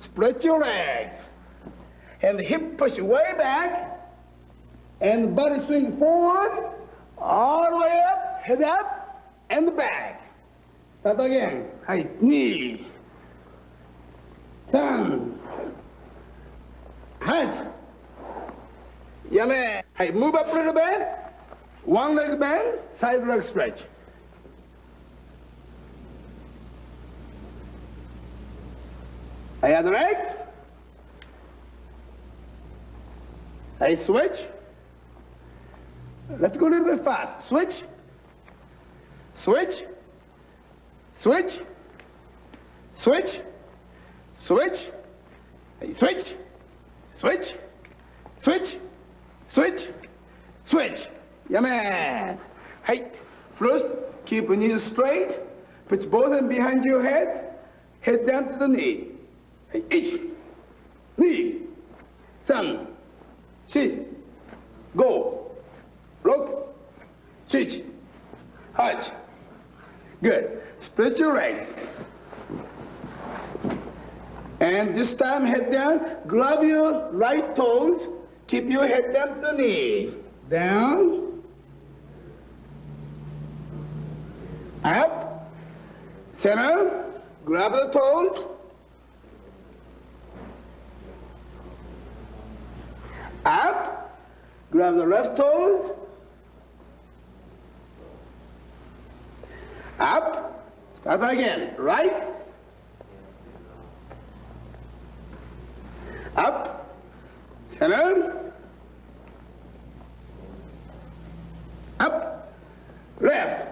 Spread your legs. And the hip push way back. And body swing forward. All the way up, head up, and back. Start again. Hey, knee. Sun. Head. Yeah, man. Hey, move up a little bit. One leg bend, side leg stretch. Hey, other leg. Hey, switch. Let's go a little bit fast. Switch. Switch. Switch. Switch. Switch. Hey, switch. Switch. Switch. Switch. Switch. Yeah, man. Hey, first, keep your knees straight. Put both hands behind your head. Head down to the knee. Hey, each. Knee. Sun. Sit. Go. Look. Switch. Hunch. Good. Spread your legs. And this time, head down. Grab your right toes. Keep your head down to the knee. Down. Up, center, grab the toes, up, grab the left toes, up, start again, right, up, center, up, left.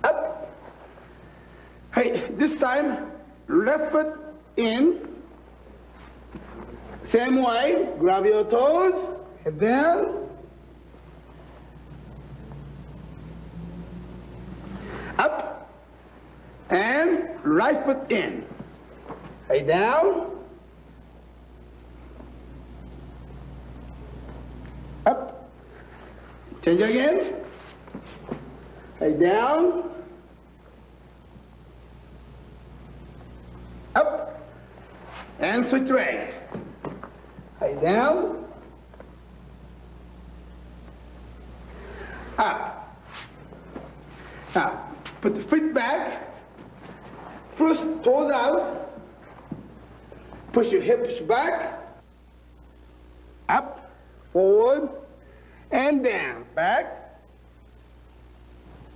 Up. Hey, this time, left foot in. Same way, grab your toes, head down. Up. And right foot in. Hey, down. Up. Change again. Hey, down. Up. And switch legs. Hey, down. Up. Now, put the feet back. First, toes out. Push your hips back. Up, forward, and down. Back.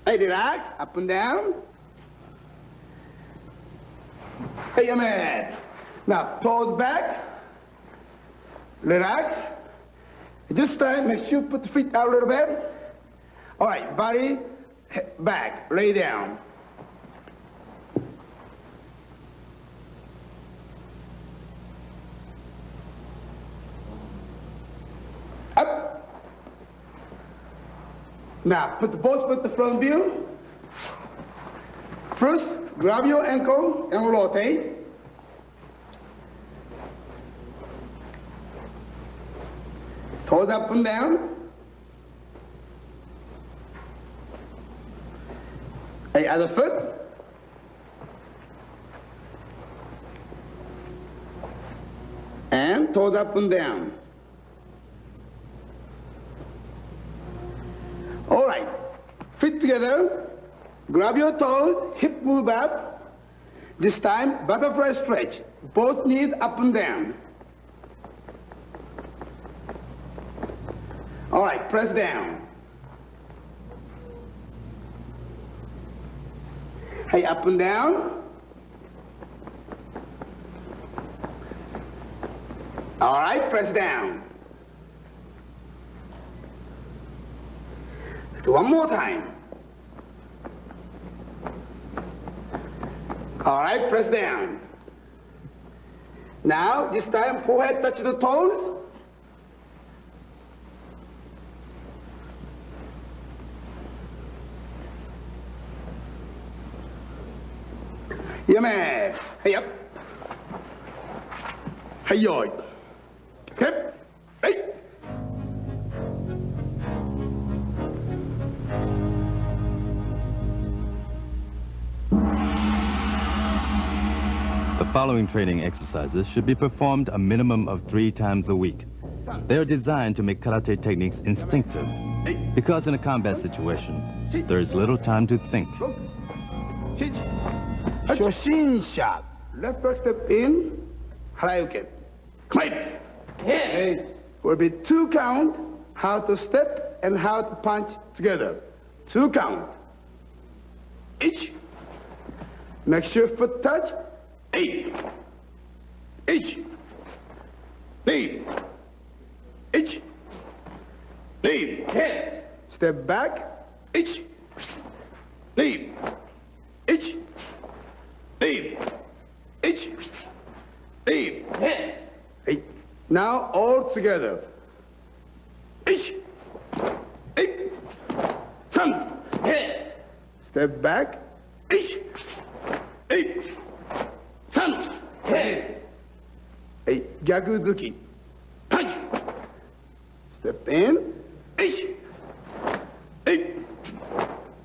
Hey, relax, up and down. Hey, your man. Now, toes back. Relax. This time, make sure you put the feet out a little bit. All right, body back, lay down. Up. Now, put the front view. First, grab your ankle and rotate. Toes up and down. Hey, other foot. And toes up and down. All right, feet together, grab your toes, hip move up. This time, butterfly stretch, both knees up and down. All right, press down. Hey, up and down. All right, press down. One more time. All right, press down. Now, this time, forehead touch the toes. Yeah, man. Hey, up. Hey, yo. Hip. Hey. The following training exercises should be performed a minimum of 3 times a week. They are designed to make karate techniques instinctive, because in a combat situation, there is little time to think. Shoshinsha. Left back step in. Harayuke. Come here. Will be 2 count, how to step and how to punch together. 2 count. Each. Make sure foot touch. 8. Each. Lead. Each. Lead. Hands. Step back. Each. Lead. Each. Lead. Each. Lead. Hands. 8. Now all together. Each. 8. Some. Hands. Step back. Each. 8. Some. Hands. 8. Gyakuzuki. Punch. Step in. Each. 8.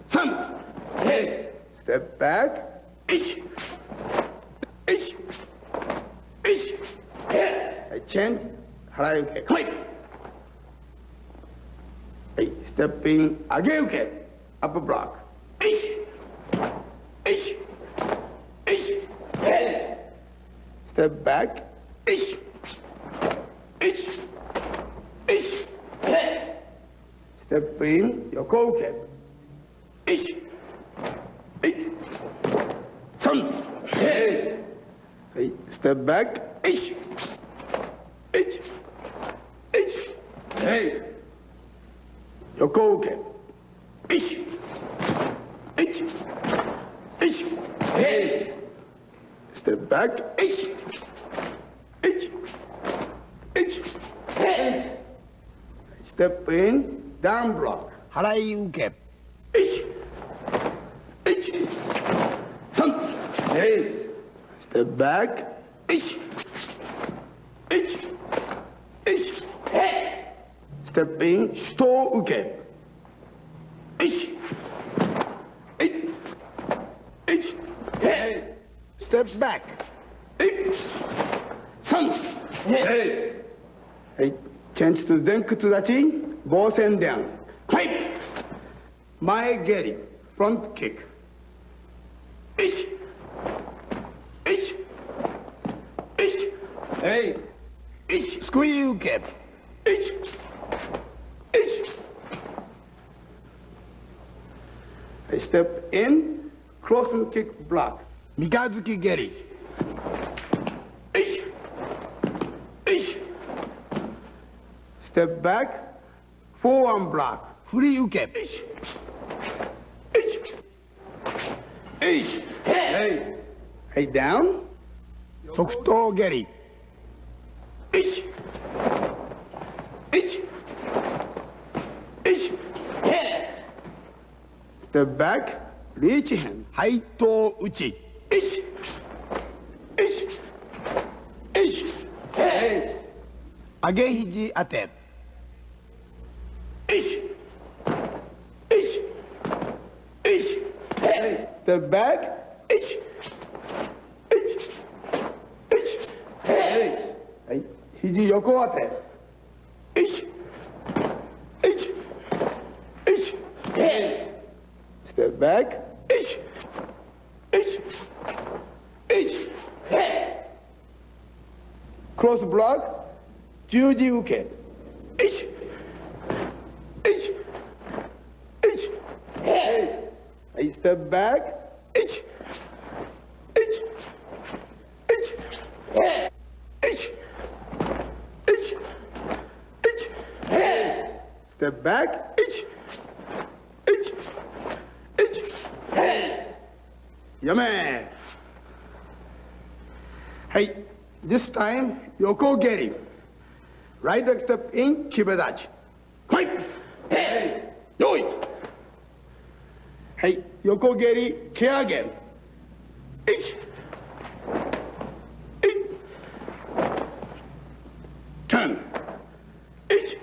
Some. Hands. Step back. Each. Each. Each. Hands. I change. Harayuke. Click. Hey, step in. Ageuke. Upper block. Each. Each. Each. Hands. Step back. Each. Each. Each. Hands. Step in. Yokoke. Each. Each. Some. Hands. Hey, step back. Each. Each. Each. Hey. Yokoke. Each. Each. Each. Hands. Step back. Each. Each. Each. Hands. Step in. Down block. Harayuke. Each. Each. Some. Hands. Step back. Each. Each. Each. Hands. Step in. Shito uke. Each. Each. Each. Hands. Steps back. Each. Some. Hands. Hey, change to Zenkutsudachi. Both hand down. Clap. Mae geri. Front kick. Each. Each. Each. Hey. Each. Squeeze cap. Each. Each. I step in. Cross and kick block. Mikazuki geri. Each. Each. Step back. Forearm block. Free uke. Each. Each. Each. Hey. Hey, down. Tokuto geri. Each. Each. Each. Hands. Step back. Reach hand. Haito uchi. Each. Each. Each. Hands. Age hiji ate. Each. Each. Each. Hands. Step back. Each. Each. Each. Hands. Hey. Hiji yoko ate. Each. Each. Each. Hands. Step back. Each. Each. Each. Hands. Cross block. Juji uke. Each. Each. Each. Hands. I step back. Each. Each. Each. Hands. Each. Step back. Ich. Ich. Ich. Hey. Yame. Hey, this time, Yoko Geri. Right leg step in, Kibadachi. Quick. Hey. Do it. Hey, Yoko Geri, care again. Ich. Ich. Turn. Ich.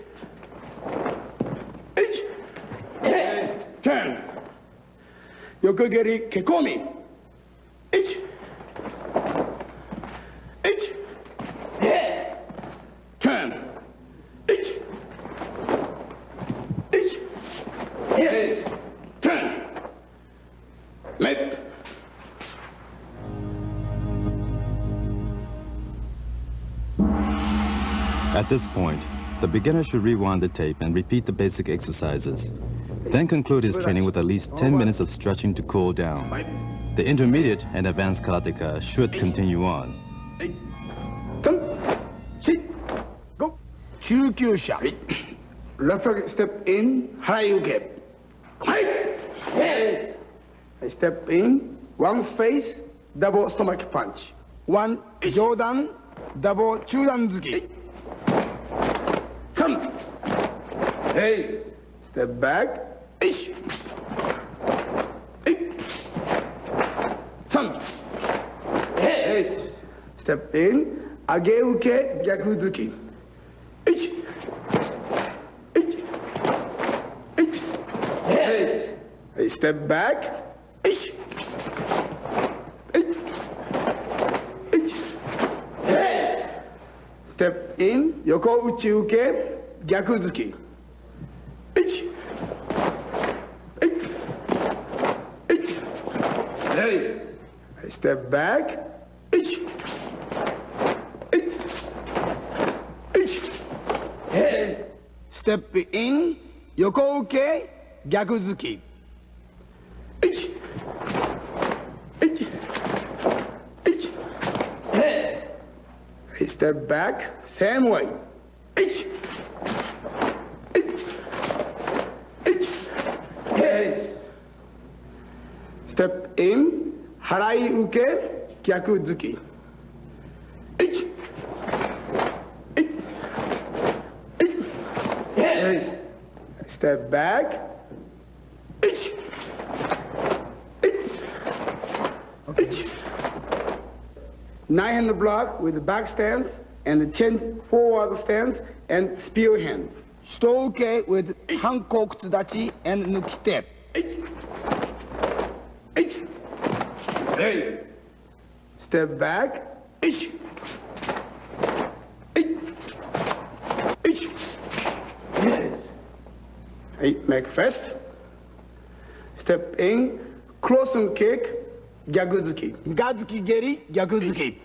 Ich. Yes. Turn. Yokogeri kekomi. Ich. Ich. Yes. Turn. Ich. Ich. Yes. Turn. Let. At this point, the beginner should rewind the tape and repeat the basic exercises. Then conclude his training with at least 10 minutes of stretching to cool down. The intermediate and advanced karateka should continue on. Go. 19者. Left leg step in, harayuke. Step in, one face, double stomach punch. One jodan, double chudan zuki. Some. Hey. Step back. Ish. Some. Hey. Step in. Ageuke gyakuzuki. Ish. Ish. Ish. Hey. Step back. Ish. Ish. Ish. Hey. Step in. Yoko uchiuke gyakuzuki. Ich. Ich. Ich. Hey. I step back. Ich. Ich. Ich. Hey. Step in. Yoko uke. Gyakuzuki. Ich. Ich. Ich. Hey. I step back. Same way. Ich. Step in, harai uke, gyakuzuki. Ich. Ich. Ich. Yes. Step back. Ich. Ich. Ich. 9-hand block with the back stance and the chin forward stance and spear hand. Shito with Hankoku tsudachi and nukite. Hey. Step back. Ich. Ich. Ich. Yes. Hey, make fast. Step in. Cross and kick. Gyakuzuki. Gazuki geri. Gyakuzuki.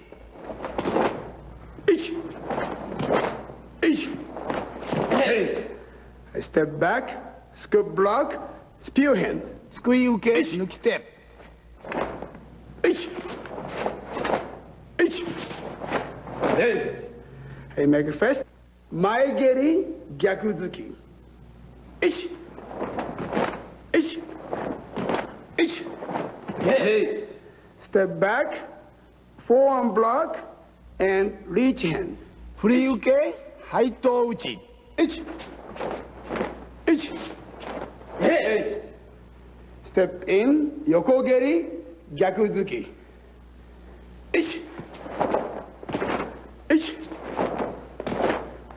Ich. Ich. Yes. I step back. Scoop block. Spear hand. Squee uke. Nukite. Ich. Ich. Yes. Hey, make it fast. Mae geri, gyakuzuki. Ich. Ich. Ich. Yes. Step back, forearm block, and reach hand. Free uke, haito uchi. Ich. Ich. Yes. Step in, yoko geri, gyakuzuki. Ich. Ich.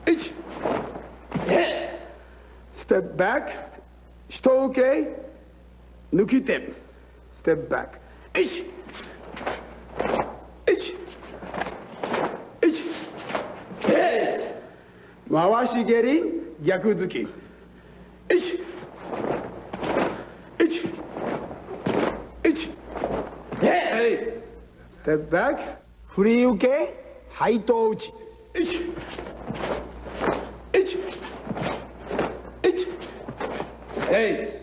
Ich. Yes. Step back. Shito nukite. Step back. Ich. Ich. Ich. Yes. Mawashi geri, gyakuzuki. Ich. Ich. Ich. Yes. Step back. Free uke, haito uchi. Ich. Ich. Ich. Hey.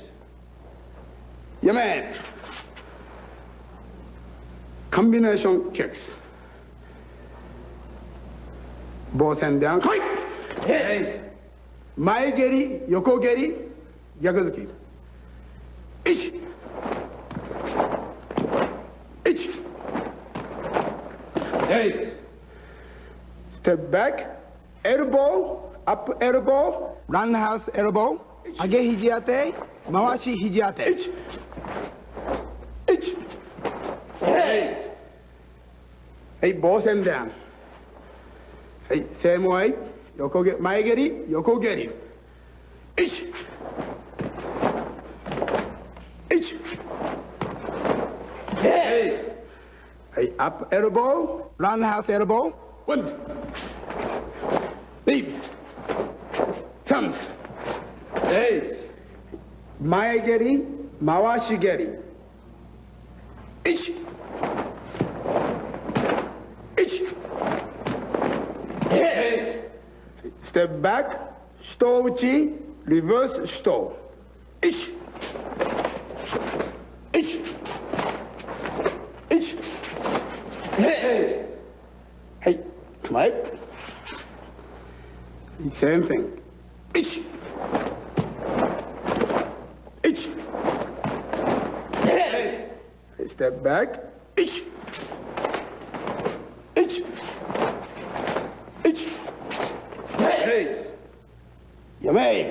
Yeah, man. Combination kicks. Both hand down. Quick. Hey. 前蹴り、横蹴り、逆突き。1、1、step back, elbow, up elbow, roundhouse elbow, 上げ肘当て、回し肘当て。1、1、はい、棒線ダウン。はい、same way、横蹴り、前蹴り、横蹴り。1、1、はい、up elbow, roundhouse elbow, 1、2、3、前蹴り、回し蹴り。1、1、ステップバック、下打ち、リバース、下。1、1、1、はい、前。Same thing. 1、1、step back. 1、1、1、やめい。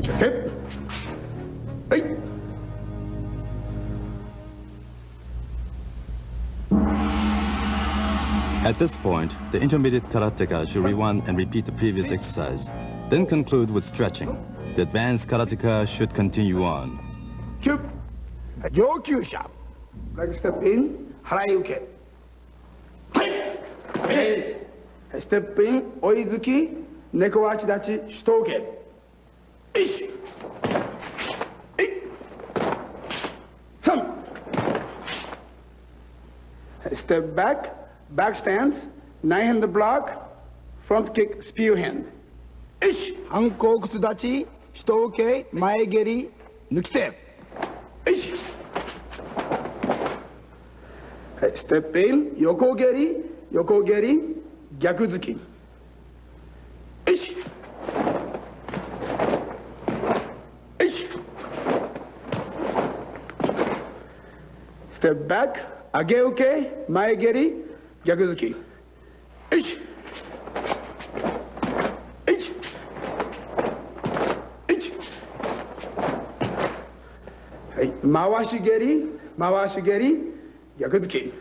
じゃあ、はい。At this point, the intermediate karateka should rewind and repeat the previous exercise, then conclude with stretching. The advanced karateka should continue on. 9、上級者。Like step in、払い受け。はい。ステップイン、追い突き、猫足立ち、主頭受け。1、3、ステップバック、バックスタンス、ナインハンドブロック、フロントキック、スピューヘンド。1、反抗靴立ち、主頭受け、前蹴り、抜き手。1、ステップイン、横蹴り、横蹴り、逆突き。1、1、ステップバック、上げ受け、前蹴り、逆突き。1、1、1、はい、回し蹴り、回し蹴り、逆突き。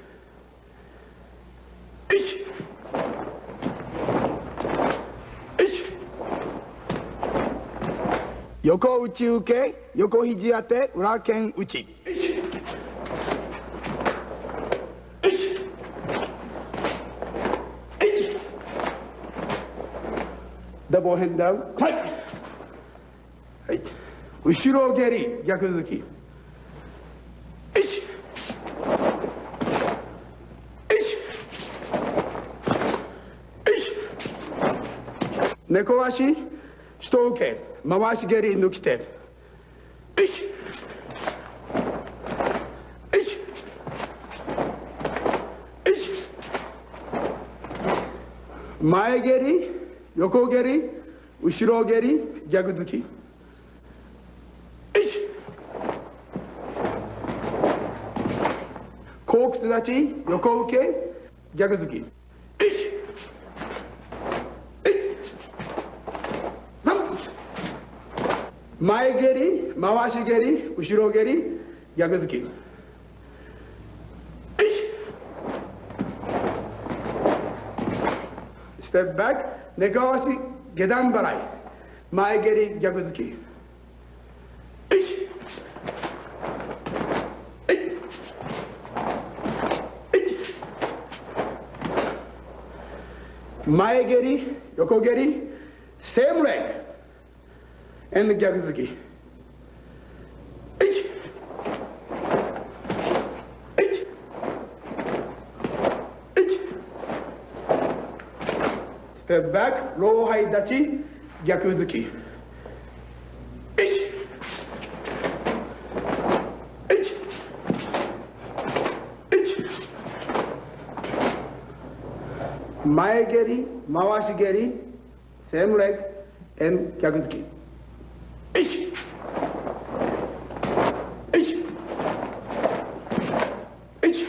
1、横打ち受け、横肘当て、裏剣打ち。ダブルヘンダウン。はい。はい。後ろ蹴り、逆突き。猫足、下受け、回し蹴り抜き手。前蹴り、横蹴り、後ろ蹴り、逆突き。後屈立ち、横受け、逆突き。前蹴り、回し蹴り、後ろ蹴り、逆突き。ステップバック、猫足、下段払い。前蹴り、逆突き。前蹴り、横蹴り、セームレッグ。and 逆突き。ステップバック、ローハイ立ち、逆突き。Mae-geri, Mawashi-geri, same leg, and Gyakuzuki. Ish! Ish! Ish!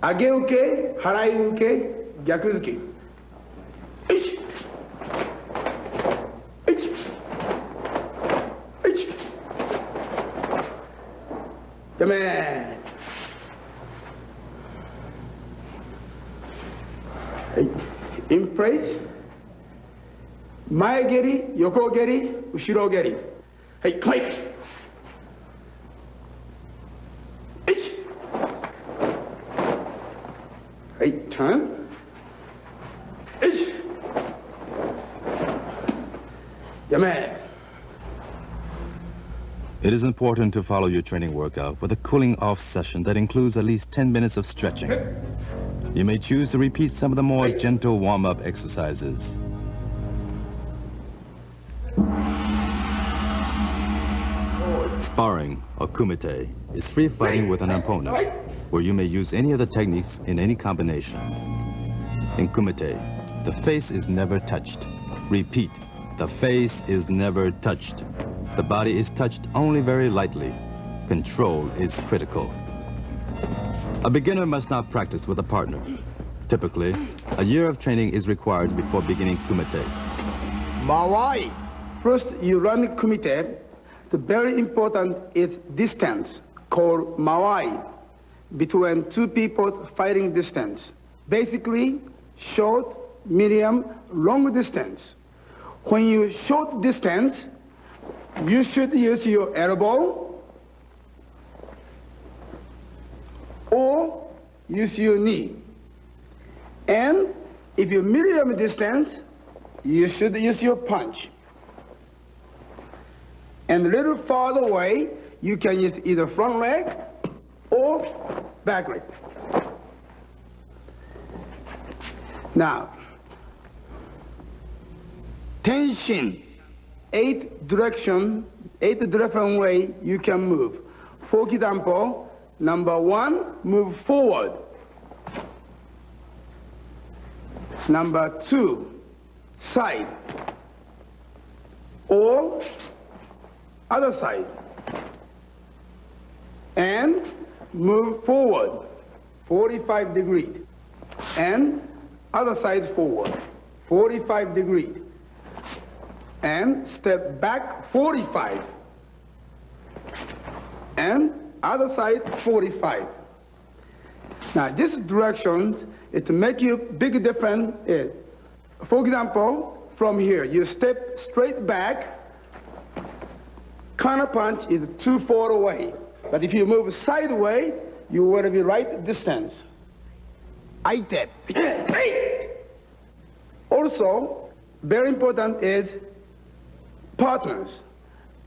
Age-uke, Harai-uke, Gyakuzuki. Ish! Ish! Ish! Yame! In place, Mae-geri, Yoko-geri, Ushiro-geri. Hey, clank! Ish! Hey, turn. Ish! Yame! It is important to follow your training workout with a cooling off session that includes at least 10 minutes of stretching. You may choose to repeat some of the more gentle warm-up exercises. Sparring, or kumite, is free fighting with an opponent, where you may use any of the techniques in any combination. In kumite, the face is never touched. Repeat, the face is never touched. The body is touched only very lightly. Control is critical. A beginner must not practice with a partner. Typically, a year of training is required before beginning kumite. Mawai. First, you learn kumite. The very important is distance, called mawai, between two people fighting distance. Basically, short, medium, long distance. When you short distance, you should use your elbow or use your knee. And if you medium distance, you should use your punch. And a little farther away, you can use either front leg or back leg. Now, tenshin, 8 different way you can move. For example, number 1, move forward. Number 2, side. Or other side. And move forward, 45 degrees. And other side forward, 45 degrees. And step back 45. And other side 45. Now this direction is to make you big difference. For example, from here, you step straight back, counter punch is too far away. But if you move sideways, you want to be right distance. Aite. Also, very important is partners.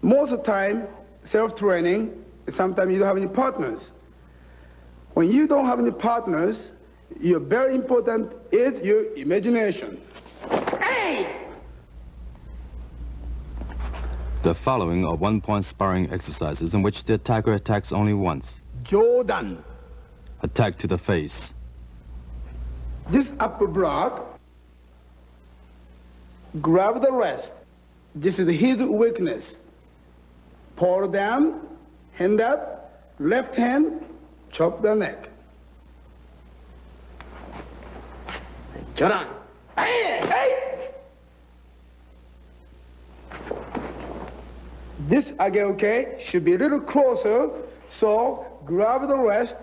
Most of the time, self-training, sometimes you don't have any partners. When you don't have any partners, your very important is your imagination. Hey! The following are one-point sparring exercises in which the attacker attacks only once. Jordan. Attack to the face. This upper block, grab the wrist. This is his weakness. Pull down, hand up, left hand, chop the neck. Jordan. Hey, hey! This age-uke should be a little closer, so grab the wrist,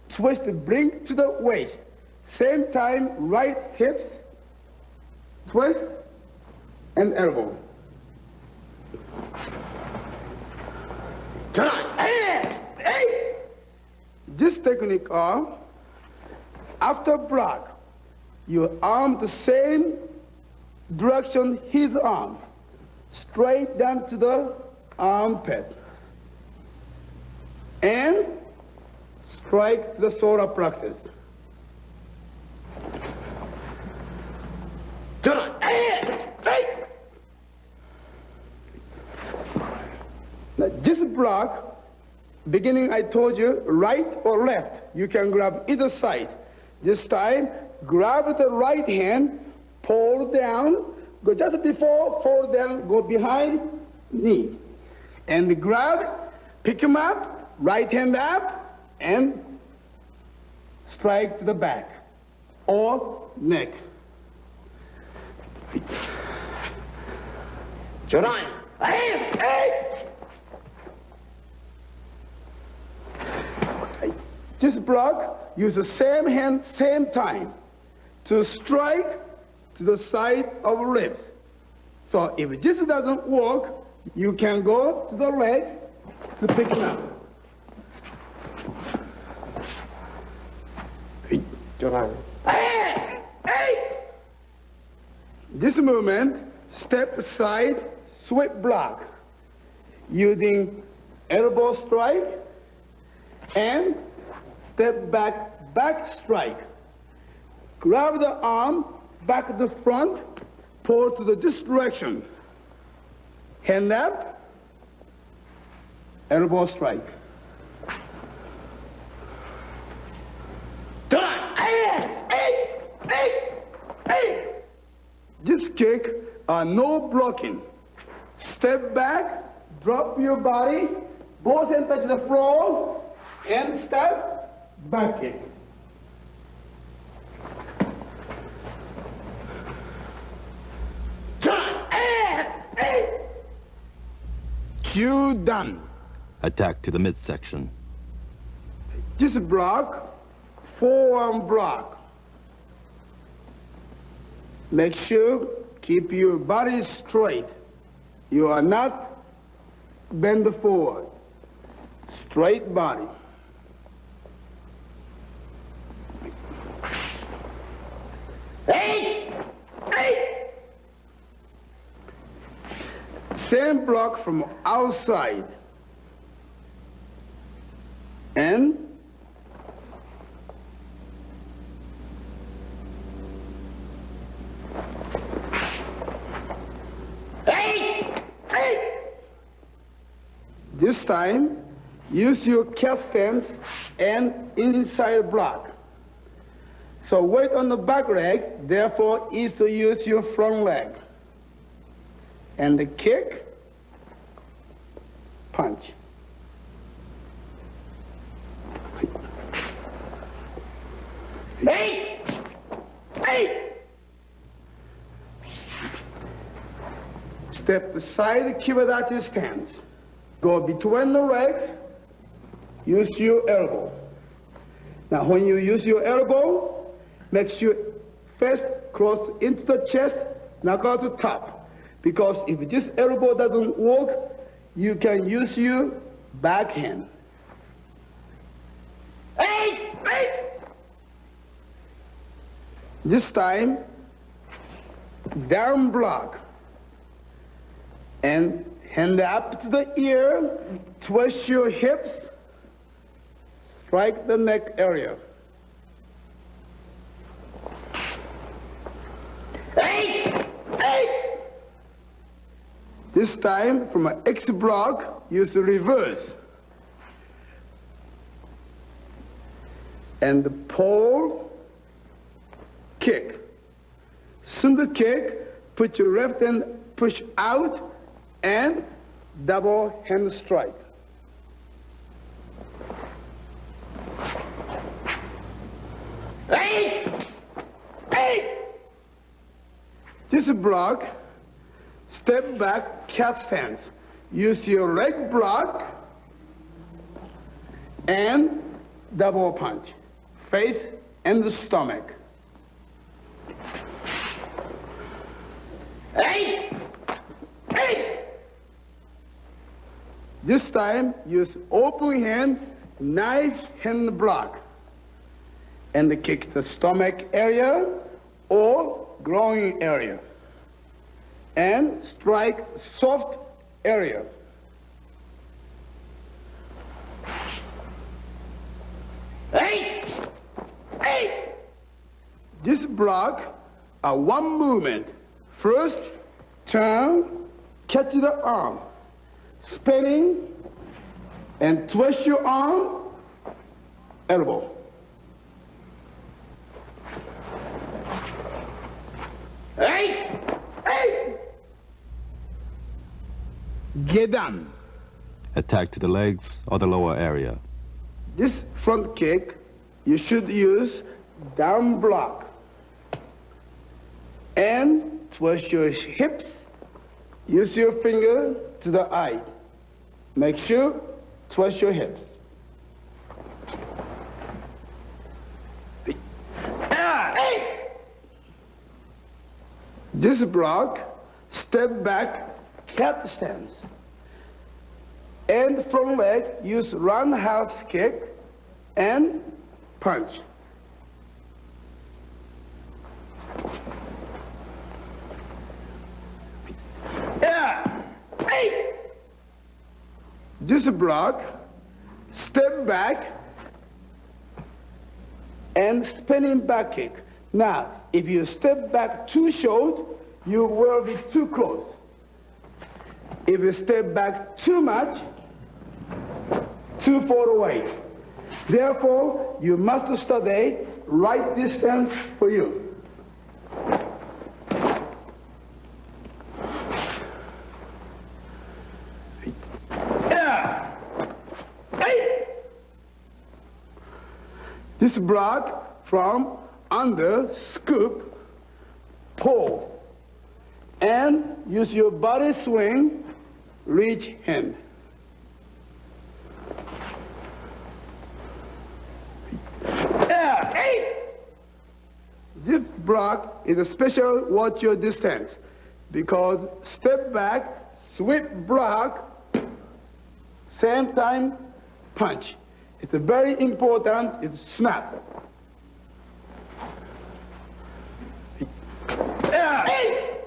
twist, bring to the waist. Same time, right hips, twist, and elbow. Turn on. Hey! Hey! This technique are, after block, you arm the same direction his arm, straight down to the armpit, and strike to the solar plexus. Turn on. Hey! Hey! Now this block, beginning I told you, right or left, you can grab either side. This time, grab the right hand, pull down, go just before, fall down, go behind knee. And grab, pick him up, right hand up, and strike to the back or neck. Joran! This block, use the same hand, same time to strike to the side of ribs. So if this doesn't work, you can go to the legs to pick it up. Joran! This movement, step aside, sweep block, using elbow strike and step back, back strike. Grab the arm, back to front, pull to this direction. Hand up, elbow strike. This kick, no blocking. Step back, drop your body, both hands touch the floor, and step, back kick. Cue done. Attack to the midsection. This block, forearm block. Make sure keep your body straight. You are not bend forward. Straight body. Same block from outside. And this time, use your cat stance and inside block. So weight on the back leg, therefore, is to use your front leg. And the kick, punch. Step aside, Kibadachi stance. Go between the legs, use your elbow. Now when you use your elbow, make sure fist close into the chest, knock out the top. Because if this elbow doesn't work, you can use your backhand. This time, down block. And hand up to the ear, twist your hips, strike the neck area. This time, from an X block, use the reverse. And the pull, kick. Single kick, put your left hand, push out, and double hand strike. This block, step back, cat stance. Use your leg block and double punch. Face and the stomach. This time, use open hand, knife hand block. And kick the stomach area or groin area. And strike soft area. This block, one movement. First, turn, catch the arm, spinning, and twist your arm, elbow. Hey! Hey! Get down. Attack to the legs or the lower area. This front kick, you should use down block. And twist your hips. Use your finger to the eye. Make sure, twist your hips. Hey! This block, step back, cat stance. And front leg, use roundhouse kick and punch. Yeah! Hey! This block, step back, and spinning back kick. Now, if you step back too short, you will be too close. If you step back too much, too far away. Therefore, you must study right distance for you. Yeah. Hey. This block from under, scoop, pull, and use your body swing, reach hand. Yeah, hey! This block is a special watch your distance because step back, sweep block, same time punch. It's a very important, it's snap. Yeah, hey!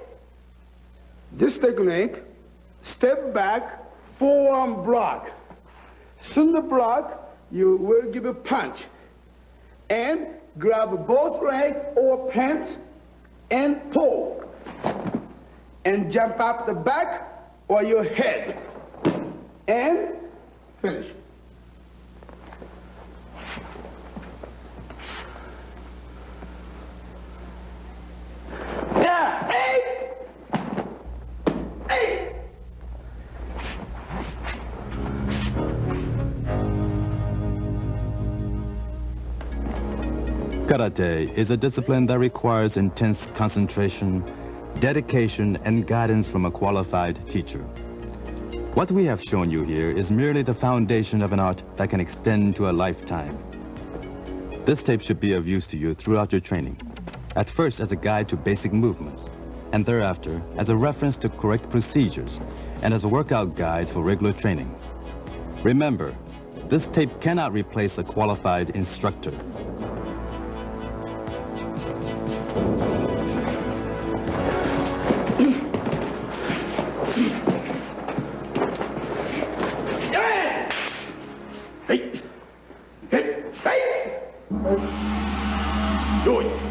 This technique, step back, forearm block. Soon the block, you will give a punch. And grab both legs or pants and pull. And jump up the back or your head. And finish. Yeah, hey! Hey! Karate is a discipline that requires intense concentration, dedication, and guidance from a qualified teacher. What we have shown you here is merely the foundation of an art that can extend to a lifetime. This tape should be of use to you throughout your training, at first as a guide to basic movements, and thereafter as a reference to correct procedures, and as a workout guide for regular training. Remember, this tape cannot replace a qualified instructor. Hey! Hey! Hey! Do it!